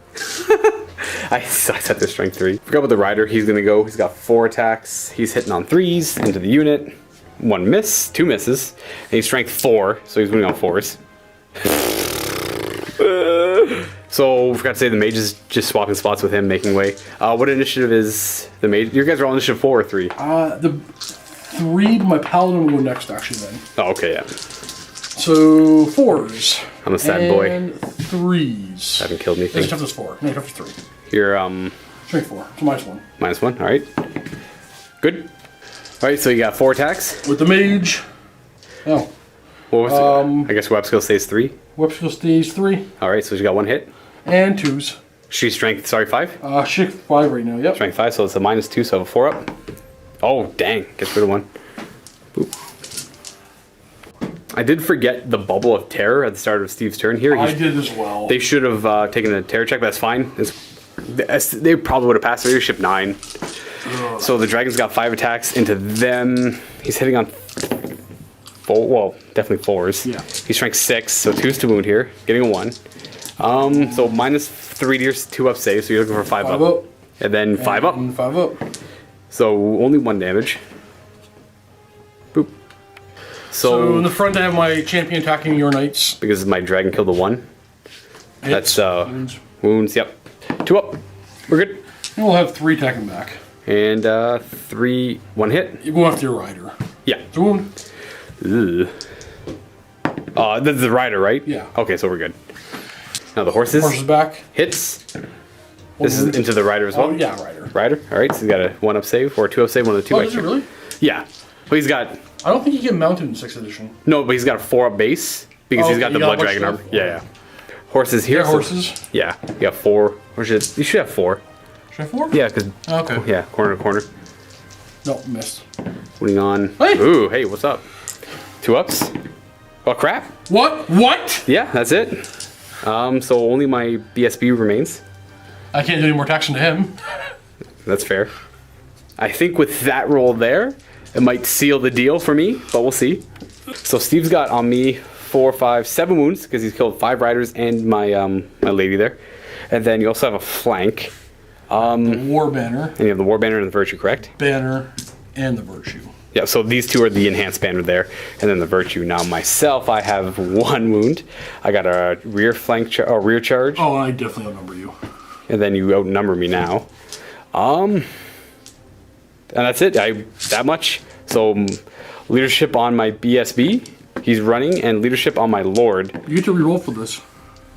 I set their strength 3. Forgot about the rider. He's going to go. He's got 4 attacks. He's hitting on 3s into the unit. 1 miss, 2 misses. And he's strength 4, so he's wounding on 4s. So, forgot to say the mage is just swapping spots with him, making way. What initiative is the mage? You guys are all initiative 4 or 3? The 3, my paladin will go next, actually, then. Oh, okay, yeah. So, 4s. I'm a sad boy. And 3s. Haven't killed anything. It's toughness 4. No, toughness 3. You're, Strength 4. So -1. -1, alright. Good. Alright, so you got 4 attacks. With the mage. Oh. What was it? I guess web skill stays 3. Web skill stays 3. Alright, so you got 1 hit. And 2s. She's strength, sorry, 5? Shift 5 right now, yep. Strength 5, so it's a -2, so I have a 4 up. Oh, dang. Gets rid of 1. Boop. I did forget the bubble of terror at the start of Steve's turn here. I did as well. They should have taken a terror check, but that's fine. They probably would have passed leadership 9. So the dragon's got 5 attacks into them. He's hitting on 4, well, definitely 4s. Yeah. He's strength 6, so 2s to wound here, getting a 1. So -3 to your 2-up save, so you're looking for 5 5 up. And then 5 up. And 5 up. So only 1 damage. Boop. So in the front, I have my champion attacking your knights. Because my dragon killed the 1. That's Wounds. wounds, yep. 2 up. We're good. And we'll have 3 attacking back. And 3, 1 hit. You go after your rider. Yeah. It's a wound. Ugh. That's the rider, right? Yeah. Okay, so we're good. Now the horses. Horse is back. Hits. One This is wound. into the rider as well. Oh, yeah, rider. Rider. Alright, so he's got a 1-up save or a 2-up save, one of the 2 Oh, I does it checked. really? Yeah. Well, he's got. I don't think you get mounted in 6th edition. No, but he's got a 4-up base because Oh, he's got okay, the you got blood a bunch dragon of armor. stuff? Yeah, yeah. Horses here. Yeah, so- horses. Yeah, you got 4. Or you should have 4. Should I have 4? Yeah, because. Okay. Yeah, corner to corner. No, missed. Putting on. Hey! Ooh, hey, what's up? 2 ups. Oh crap. What? What? Yeah, that's it. So only my BSB remains. I can't do any more attacks into him. That's fair. I think with that roll there, it might seal the deal for me, but we'll see. So Steve's got on me 4, 5, 7 wounds because he's killed 5 riders and my my lady there. And then you also have a flank. War banner, And you have the war banner and the virtue, correct? banner, and the virtue. Yeah, so these 2 are the enhanced banner there, and then the virtue. Now myself, I have 1 wound. I got a rear flank rear charge, Oh, I definitely outnumber you. and then you outnumber me now. And that's it. That much. So leadership on my BSB, he's running, and leadership on my lord. You get to reroll for this.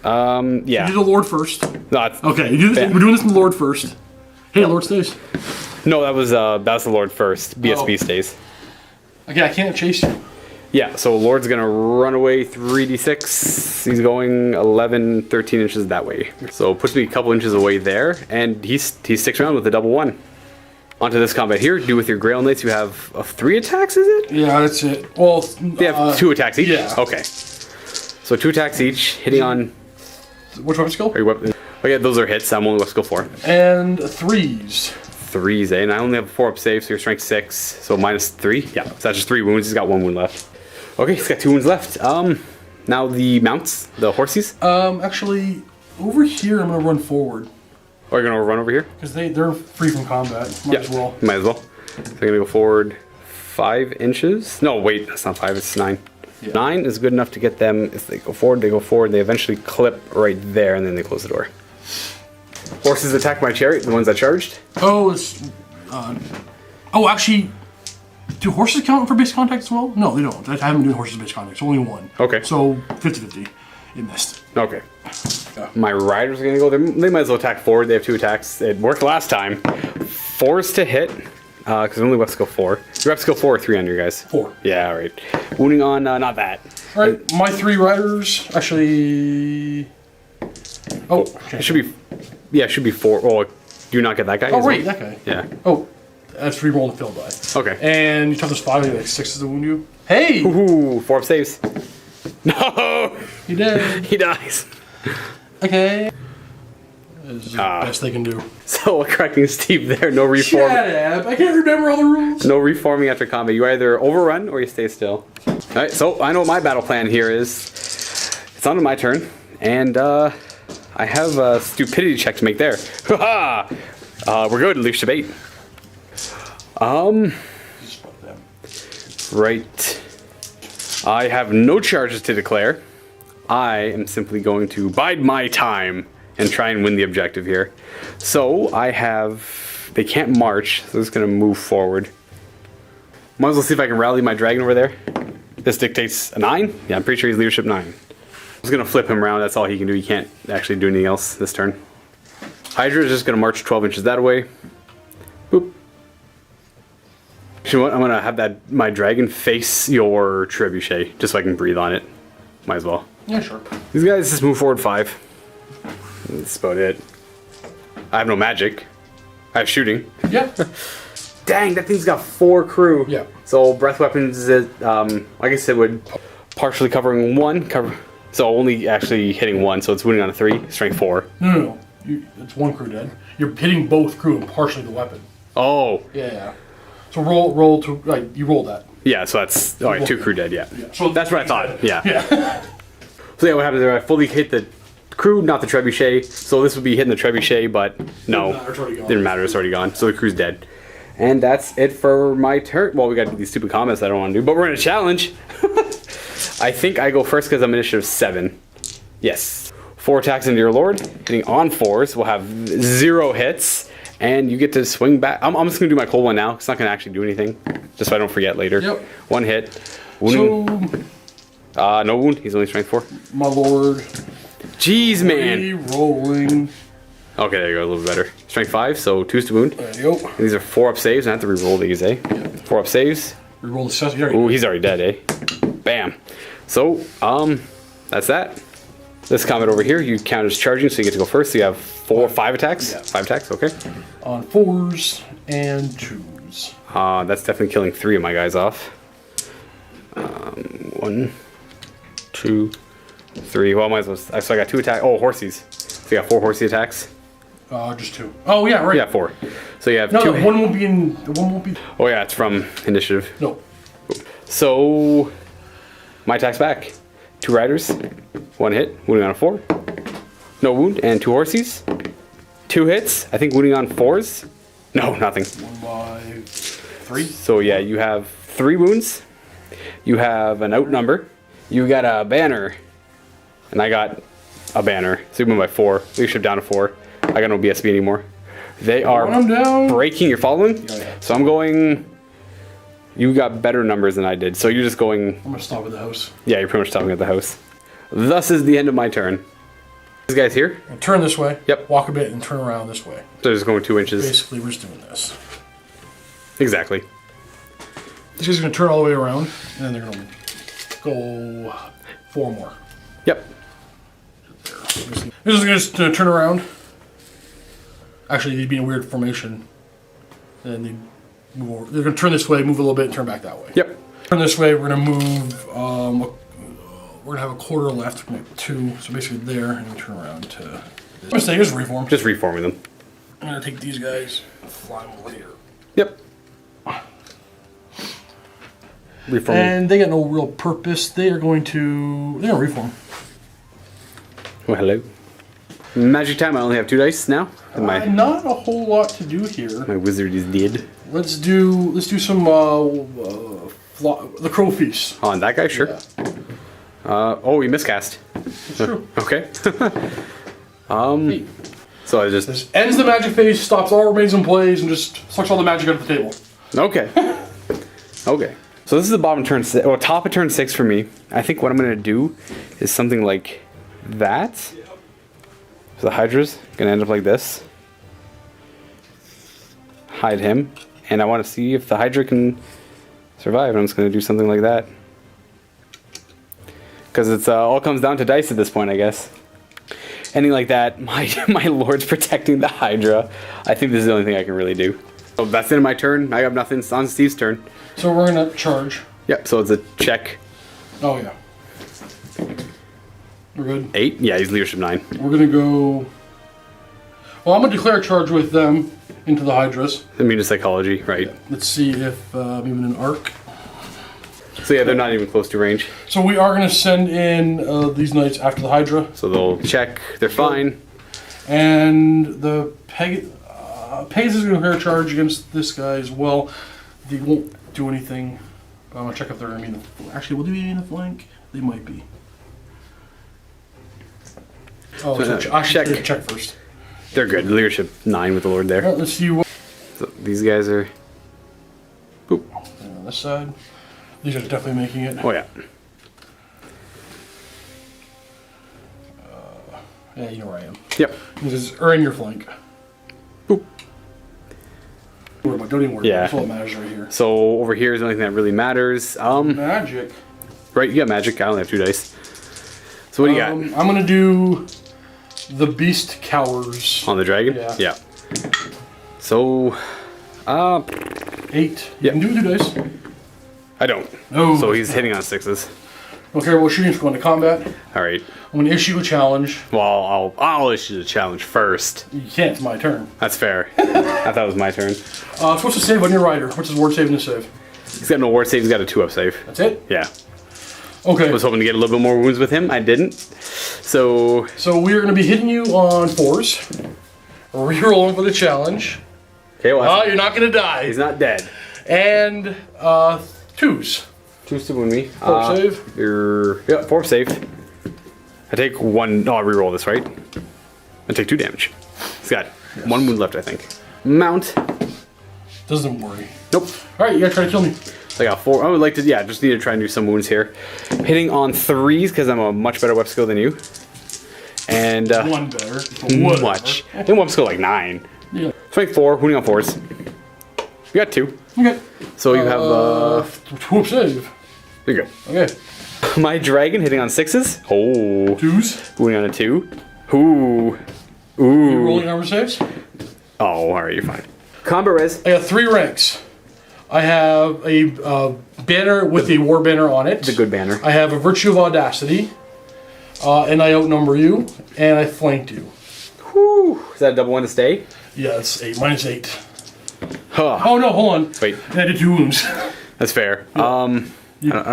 Yeah. You do the Lord first. No, it's- Okay, you do this, Yeah. we're doing this in the Lord first. Hey, Lord stays. no, that was the lord first. BSB Oh. stays. Okay, I can't chase you. Yeah, so Lord's gonna run away 3d6. He's going 11, 13 inches that way. So puts me a couple inches away there, and he sticks around with a double 1. Onto this combat here. Do with your Grail Knights, you have 3 attacks, is it? Yeah, that's it. Well, They have 2 attacks each? yeah. Okay. So 2 attacks each, hitting on... which weapon skill? Are you weapon? Oh yeah, those are hits. I'm only skill 4. And 3s. 3s, eh? And I only have a 4-up save, so you're strength 6. So -3. Yeah, so that's just 3 wounds. He's got 1 wound left. Okay, he's got 2 wounds left. Now the mounts, the horsies. Actually, over here I'm gonna run forward Or you're gonna run over here? because they're free from combat. Might as well. Might as well. So I'm gonna go forward 5 inches. No, wait, that's not 5, it's 9. Yeah. 9 is good enough to get them. If they go forward, they eventually clip right there, and then they close the door. Horses attack my chariot, the ones that charged. Oh, it's. Oh, actually, do horses count for base contact as well? No, they don't. I haven't done horses base contact. It's only 1. Okay. So 50-50. It missed. Okay. Yeah. My riders are gonna go there. They might as well attack forward. They have 2 attacks. It worked last time. 4s to hit, because only reps go 4. Your reps go 4 or 3 on your guys? 4. Yeah, alright. Wounding on, not that. All right, my 3 riders actually. Oh, okay. It should be, yeah, it should be 4. Oh, Do you not get that guy? Oh, as wait, well? that guy. Yeah. Oh, that's re-roll the failed die. Okay. And you toughness 5, like 6 to wound you. Hey! Ooh, 4 up saves. No! He did. He dies. Okay. This is the best they can do. So, correcting Steve there, no reform. Shut up. I can't remember all the rules. No reforming after combat. You either overrun or you stay still. Alright, so I know what my battle plan here is. It's on to my turn, and I have a stupidity check to make there. Ha we're good, leadership 8. Right. I have no charges to declare. I am simply going to bide my time and try and win the objective here. So I have... They can't march, so I'm just going to move forward. Might as well see if I can rally my dragon over there. This dictates a 9? Yeah, I'm pretty sure he's leadership 9. I'm just going to flip him around, that's all he can do. He can't actually do anything else this turn. Hydra is just going to march 12 inches that way. Boop. Actually, what? I'm going to have my dragon face your trebuchet, just so I can breathe on it. Might as well. Yeah, sure. These guys just move forward 5. That's about it. I have no magic. I have shooting. Yeah. Dang, that thing's got 4 crew. Yeah. So breath weapons is, like I said, would partially covering 1. So only actually hitting 1, so it's wounding on a 3, strength 4. No. It's 1 crew dead. You're hitting both crew and partially the weapon. Oh. Yeah. So roll to, right, you rolled that. Yeah, so that's, alright, 2 crew dead, yeah. So that's what I thought, yeah. Yeah. So yeah, what happens there, I fully hit the crew, not the trebuchet. So this would be hitting the trebuchet, but no. Didn't matter, it's already gone. So the crew's dead. And that's it for my turn. Well, we got these stupid comments I don't want to do, but we're in a challenge. I think I go first because I'm initiative 7. Yes. 4 attacks into your lord. Hitting on 4s. We'll have 0 hits. And you get to swing back. I'm just going to do my cold one now. It's not going to actually do anything. Just so I don't forget later. Yep. 1 hit. Wounding. So... no wound. He's only strength 4. My lord. Jeez, man. Rolling. Okay, there you go. A little bit better. Strength 5, so 2's to wound. There you go. And these are 4 up saves. I have to re-roll these, eh? Yeah. 4 up saves. Reroll the success. Ooh, he's already dead, eh? Bam. So, that's that. This combat over here, you count as charging, so you get to go first. So you have 5 attacks? Yeah. 5 attacks, okay. On 4s and 2s. That's definitely killing 3 of my guys off. 1, 2, 3. Well, might as well. So I got 2 attacks. Oh, horsies. So you got 4 horsey attacks. Just 2. Oh yeah, right. Yeah, 4. So you have no, 2. No, one won't be in. One won't be. Oh yeah, it's from initiative. No. So my attack's back. 2 riders, 1 hit, wounding on a 4. No wound, and 2 horsies. 2 hits. I think wounding on 4s. No, nothing. 1 by 3. So yeah, you have 3 wounds. You have an outnumber. You got a banner, and I got a banner. So you move by 4. Leadership down to 4. I got no BSB anymore. They are breaking. You're following? Oh, yeah. So I'm going. You got better numbers than I did. So you're just going. I'm gonna stop at the house. Yeah, you're pretty much stopping at the house. Thus is the end of my turn. This guy's here. I'll turn this way. Yep. Walk a bit and turn around this way. So just going 2 inches. Basically, we're just doing this. Exactly. This guy's gonna turn all the way around, and then they're gonna go 4 more. Yep. This is just gonna turn around. Actually, they'd be in a weird formation. And they move over. They're gonna turn this way, move a little bit, and turn back that way. Yep. Turn this way. We're gonna move. We're gonna have a quarter left. 2. So basically there, and we turn around to. This. Mistake is reform. Just reforming them. I'm gonna take these guys, and fly them over here. Yep. Reform. And they got no real purpose. They are going to. They're gonna reform. Oh, hello. Magic time. I only have 2 dice now. Not a whole lot to do here. My wizard is dead. Let's do some the crow feast. Oh, and that guy, sure. Yeah. Oh, we miscast. It's true. Okay. Hey. So I just. This ends the magic phase, stops all remains in plays, and just sucks all the magic out of the table. Okay. Okay. So this is the bottom turn 6, or top of turn 6 for me. I think what I'm gonna do is something like that. So the Hydra's gonna end up like this. Hide him, and I want to see if the Hydra can survive. And I'm just gonna do something like that, because it's all comes down to dice at this point, I guess. Anything like that, my lord's protecting the Hydra. I think this is the only thing I can really do. So that's the end of my turn. I have nothing. It's on Steve's turn. So we're gonna charge. Yep, so it's a check. Oh yeah. We're good. 8? Yeah, he's leadership 9. We're gonna go. Well, I'm gonna declare a charge with them into the Hydras. Immune to psychology, right? Let's see if I'm even an arc. So yeah, they're not even close to range. So we are gonna send in these knights after the Hydra. So they'll check. They're fine. And the Pegasus is gonna declare a charge against this guy as well. They won't do anything. But I'm gonna check if they're gonna be in the. Actually, will they be in the flank? They might be. Oh, so I should check first. They're good. Leadership 9 with the Lord there. Let's see what. So these guys are. Boop. And on this side, these are definitely making it. Oh yeah. Yeah, you know where I am. Yep. Or in your flank. Boop. Don't even worry. Yeah. That's all that matters right here. So over here is the only thing that really matters. Magic. Right, you got magic. I only have 2 dice. So what do you got? I'm gonna do the Beast Cowers. On the dragon? Yeah. So, 8. You Yeah. can do 2 dice. I don't. No. So he's hitting on 6s. Okay, well, shooting's going to combat. All right. I'm gonna issue a challenge. Well, I'll issue the challenge first. You can't. It's my turn. That's fair. I thought it was my turn. It's supposed to save on your rider. What's his ward save and his save? He's got no ward save. He's got a 2-up save. That's it. Yeah. Okay. I was hoping to get a little bit more wounds with him. I didn't. So we're gonna be hitting you on 4s. Rerolling for the challenge. okay. Well, You're not gonna die. he's not dead. And 2s. 2s to wound me. 4 save. Yeah, 4 save. I take 1. No, I reroll this, right? I take 2 damage. He's got 1 wound left, I think. Mount. Doesn't worry. Nope. All right, you gotta try to kill me. I got 4. I would like to, yeah, just need to try and do some wounds here. Hitting on 3s because I'm a much better weapon skill than you. And One better. much. I think weapon skill like 9. Yeah. Strength 4, wounding on 4s. You got 2. Okay. So you have 2 save. you're good. Okay. My dragon hitting on 6s. Oh. 2s. Wounding on a 2. Ooh. You Ooh. rolling armor saves? Oh, alright, you're fine. Combat res. I got 3 ranks. I have a banner with a war banner on it. The good banner. I have a virtue of audacity, and I outnumber you, and I flanked you. Whew. Is that a double 1 to stay? Yeah, it's 8 minus 8. Huh. Oh no, hold on. Wait. I did 2 wounds. That's fair. I don't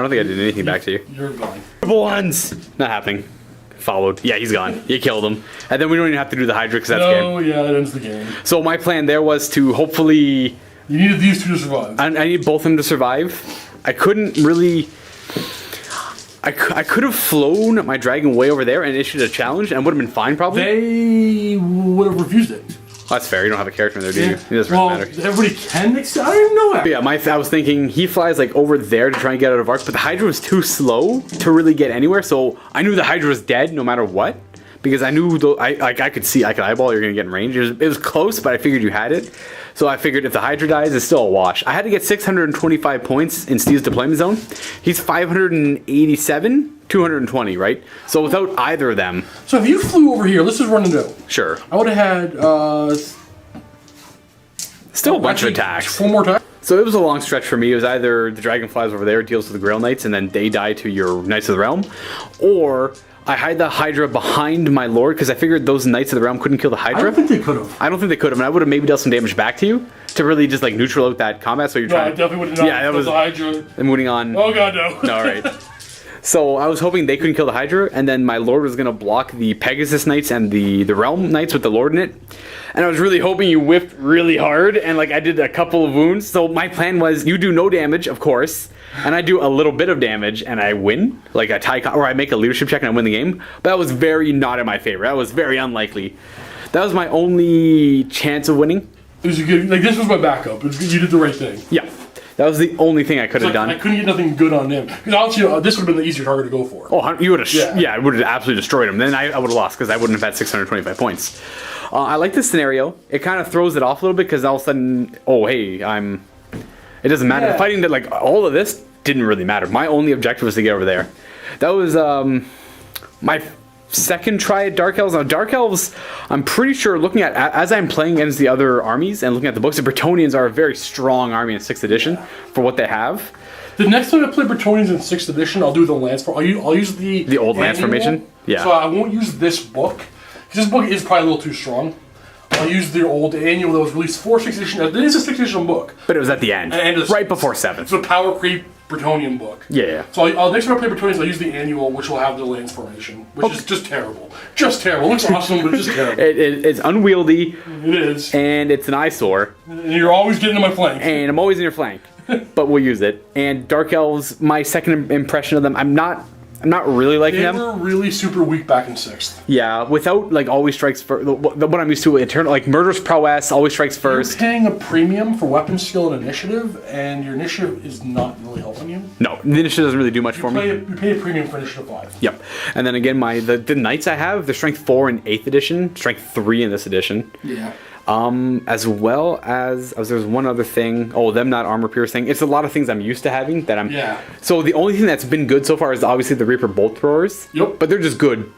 think I did anything back to you. You're gone. Double 1s. Not happening. Followed. Yeah, he's gone. You killed him. And then we don't even have to do the Hydra because that's game. Oh yeah, that ends the game. So my plan there was to hopefully... You needed these 2 to survive. I need both of them to survive. I couldn't really... I could have flown my dragon way over there and issued a challenge and would have been fine probably. They would have refused it. Oh, that's fair. You don't have a character in there, do you? It doesn't Well, really matter. everybody can mix it. I don't even know that. Yeah, I was thinking he flies like over there to try and get out of arc, but the Hydra was too slow to really get anywhere. So I knew the Hydra was dead no matter what, because I knew I could see, I could eyeball you're gonna get in range. It was close, but I figured you had it. So I figured if the Hydra dies, it's still a wash. I had to get 625 points in Steve's deployment zone. He's 587, 220, right? So without either of them, So if you flew over here, let's just run it out. sure. I would have had Still a bunch of actually, attacks. 4 more times. So it was a long stretch for me. It was either the dragon flies over there, deals with the Grail Knights, and then they die to your Knights of the Realm, or I hide the Hydra behind my Lord because I figured those Knights of the Realm couldn't kill the I Hydra. don't think they could have. I don't think they could have, and I would have maybe dealt some damage back to you to really just like neutral out that combat. So you're No, I trying. definitely would have. Yeah, that was. the Hydra. And moving on. Oh god, no. No, all right. So I was hoping they couldn't kill the Hydra, and then my Lord was gonna block the Pegasus Knights and the Realm Knights with the Lord in it. And I was really hoping you whiffed really hard, and like I did a couple of wounds. So my plan was you do no damage, of course, and I do a little bit of damage, and I win. Like a tie, or I make a leadership check and I win the game. But that was very not in my favor. That was very unlikely. That was my only chance of winning. It was a good. Like this was my backup. You did the right thing. Yeah, that was the only thing I could have done. I couldn't get nothing good on him because obviously this would have been the easier target to go for. Oh, you would have, Yeah. I would have absolutely destroyed him. Then I would have lost because I wouldn't have had 625 points. I like this scenario. It kind of throws it off a little bit because all of a sudden, oh hey, it doesn't matter. Yeah. Fighting that, like all of this didn't really matter. My only objective was to get over there. That was my second try at Dark Elves. Now, Dark Elves, I'm pretty sure, looking at as I'm playing against the other armies and looking at the books, the Bretonnians are a very strong army in 6th edition for what they have. The next time I play Bretonnians in 6th edition, I'll do the lance. I'll use the old lance annual, formation. Yeah. So I won't use this book. This book is probably a little too strong. I'll use the old annual that was released for 6th edition. It is a 6th edition book. But it was at the end, right before 7th. It's a power creep Bretonnian book. Yeah. So next time I play Bretonnians, I'll use the annual, which will have the lance formation, which is just terrible. Just terrible. It looks awesome, but it's just terrible. It's unwieldy. It is. And it's an eyesore. And you're always getting in my flank. And I'm always in your flank. But we'll use it. And Dark Elves, my second impression of them, I'm not really liking them. They were really super weak back in 6th. Yeah, without like always strikes first. What I'm used to, eternal like murderous prowess, always strikes first. You're paying a premium for weapon skill and initiative, and your initiative is not really helping you. No, the initiative doesn't really do much for me. You pay a premium for initiative 5. Yep. And then again, the knights I have, they're strength 4 in 8th edition, strength 3 in this edition. Yeah. As well as there's one other thing. Oh, them not armor piercing. It's a lot of things I'm used to having that I'm. Yeah. So the only thing that's been good so far is obviously the Reaper bolt throwers. Yep. But they're just good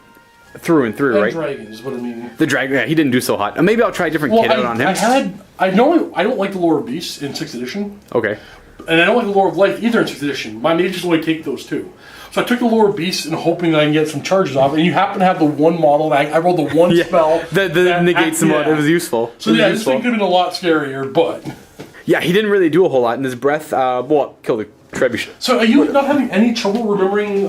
through and through, And right? dragons, what I mean. The dragon, yeah, he didn't do so hot. Maybe I'll try a different kit out on him. I know I don't like the lore of beasts in 6th edition, Okay. and I don't like the lore of life either in 6th edition. My mages only take those two. So I took the lore of beasts and hoping that I can get some charges off, and you happen to have the one model that I rolled the one spell. That negates some. It was useful. So yeah, this thing could have been a lot scarier, but yeah, he didn't really do a whole lot in his breath. Killed the trebuchet. So are you not having any trouble remembering,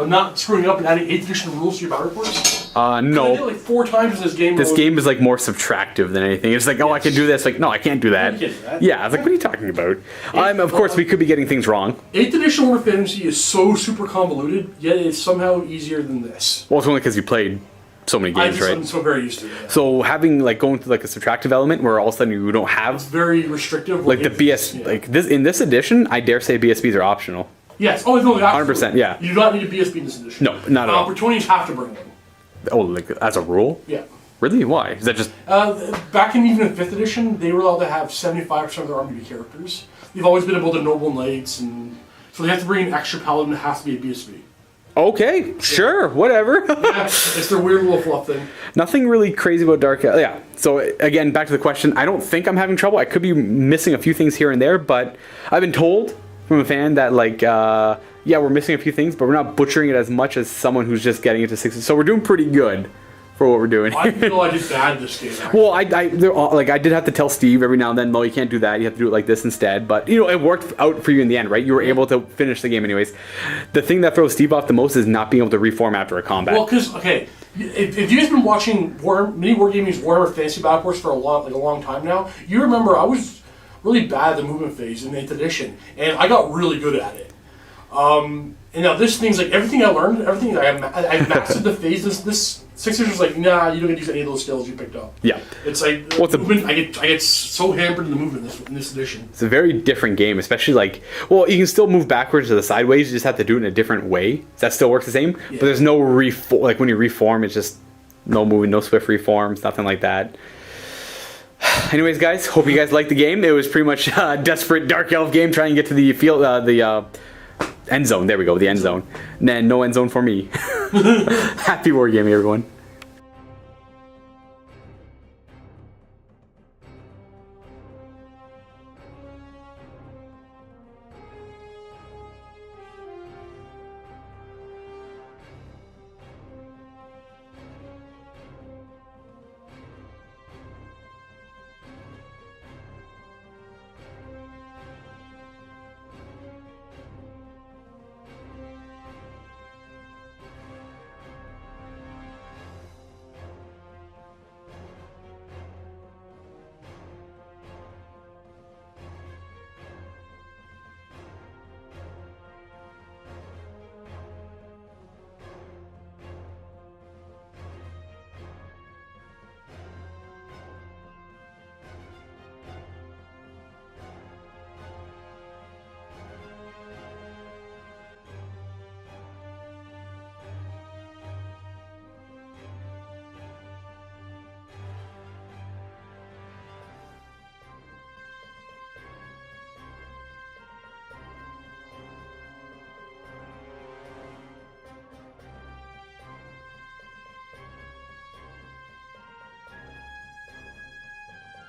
not screwing up and adding 8th edition rules to your battle reports? No. I did it like 4 times in this game. This game is like more subtractive than anything. It's like, oh, I can do this. Like, no, I can't do that. You can't do that. Yeah, I was like, what are you talking about? Of course, we could be getting things wrong. 8th edition Warhammer Fantasy is so super convoluted, yet it's somehow easier than this. Well, it's only because you played so many games, right? I'm so very used to it. Yeah. So having like going through like a subtractive element where all of a sudden you don't have Very restrictive. like the BS like this in this edition, I dare say BSBs are optional. Yes. Oh no. 100%. Yeah. You do not need a BSB in this edition. No, not at all. Bretonnians have to bring one. Oh, like as a rule? Yeah. Really? Why? Is that just? Back in even 5th edition, they were allowed to have 75% of their army be characters. They've always been able to noble knights, and so they have to bring an extra paladin that has to be a BSB. Okay, sure, whatever. Yeah, it's their weird little fluff thing. Nothing really crazy about Dark Elves. Yeah. So again, back to the question. I don't think I'm having trouble. I could be missing a few things here and there, but I've been told from a fan that like, yeah, we're missing a few things, but we're not butchering it as much as someone who's just getting into 6. So we're doing pretty good for what we're doing. I feel I did bad this game. Actually. Well, I did have to tell Steve every now and then, no, you can't do that. You have to do it like this instead. But, you know, it worked out for you in the end, right? You were able to finish the game anyways. The thing that throws Steve off the most is not being able to reform after a combat. Well, because, okay, if you guys been watching mini Wargaming's Warhammer Fantasy Battle Course for a long time now, you remember I was really bad at the movement phase in 8th edition, and I got really good at it. And now this thing's like everything I learned, everything I mastered the phase. This 6th edition was like, nah, you don't get to use any of those skills you picked up. Yeah, it's like movement. I get so hampered in the movement in this edition. It's a very different game, especially like, well, you can still move backwards to the sideways. You just have to do it in a different way. That still works the same, but there's no like when you reform, it's just no moving, no swift reforms, nothing like that. Anyways, guys, hope you guys liked the game. It was pretty much a desperate Dark Elf game trying to get to the field, end zone. There we go, the end zone. And then no end zone for me. Happy wargaming, everyone.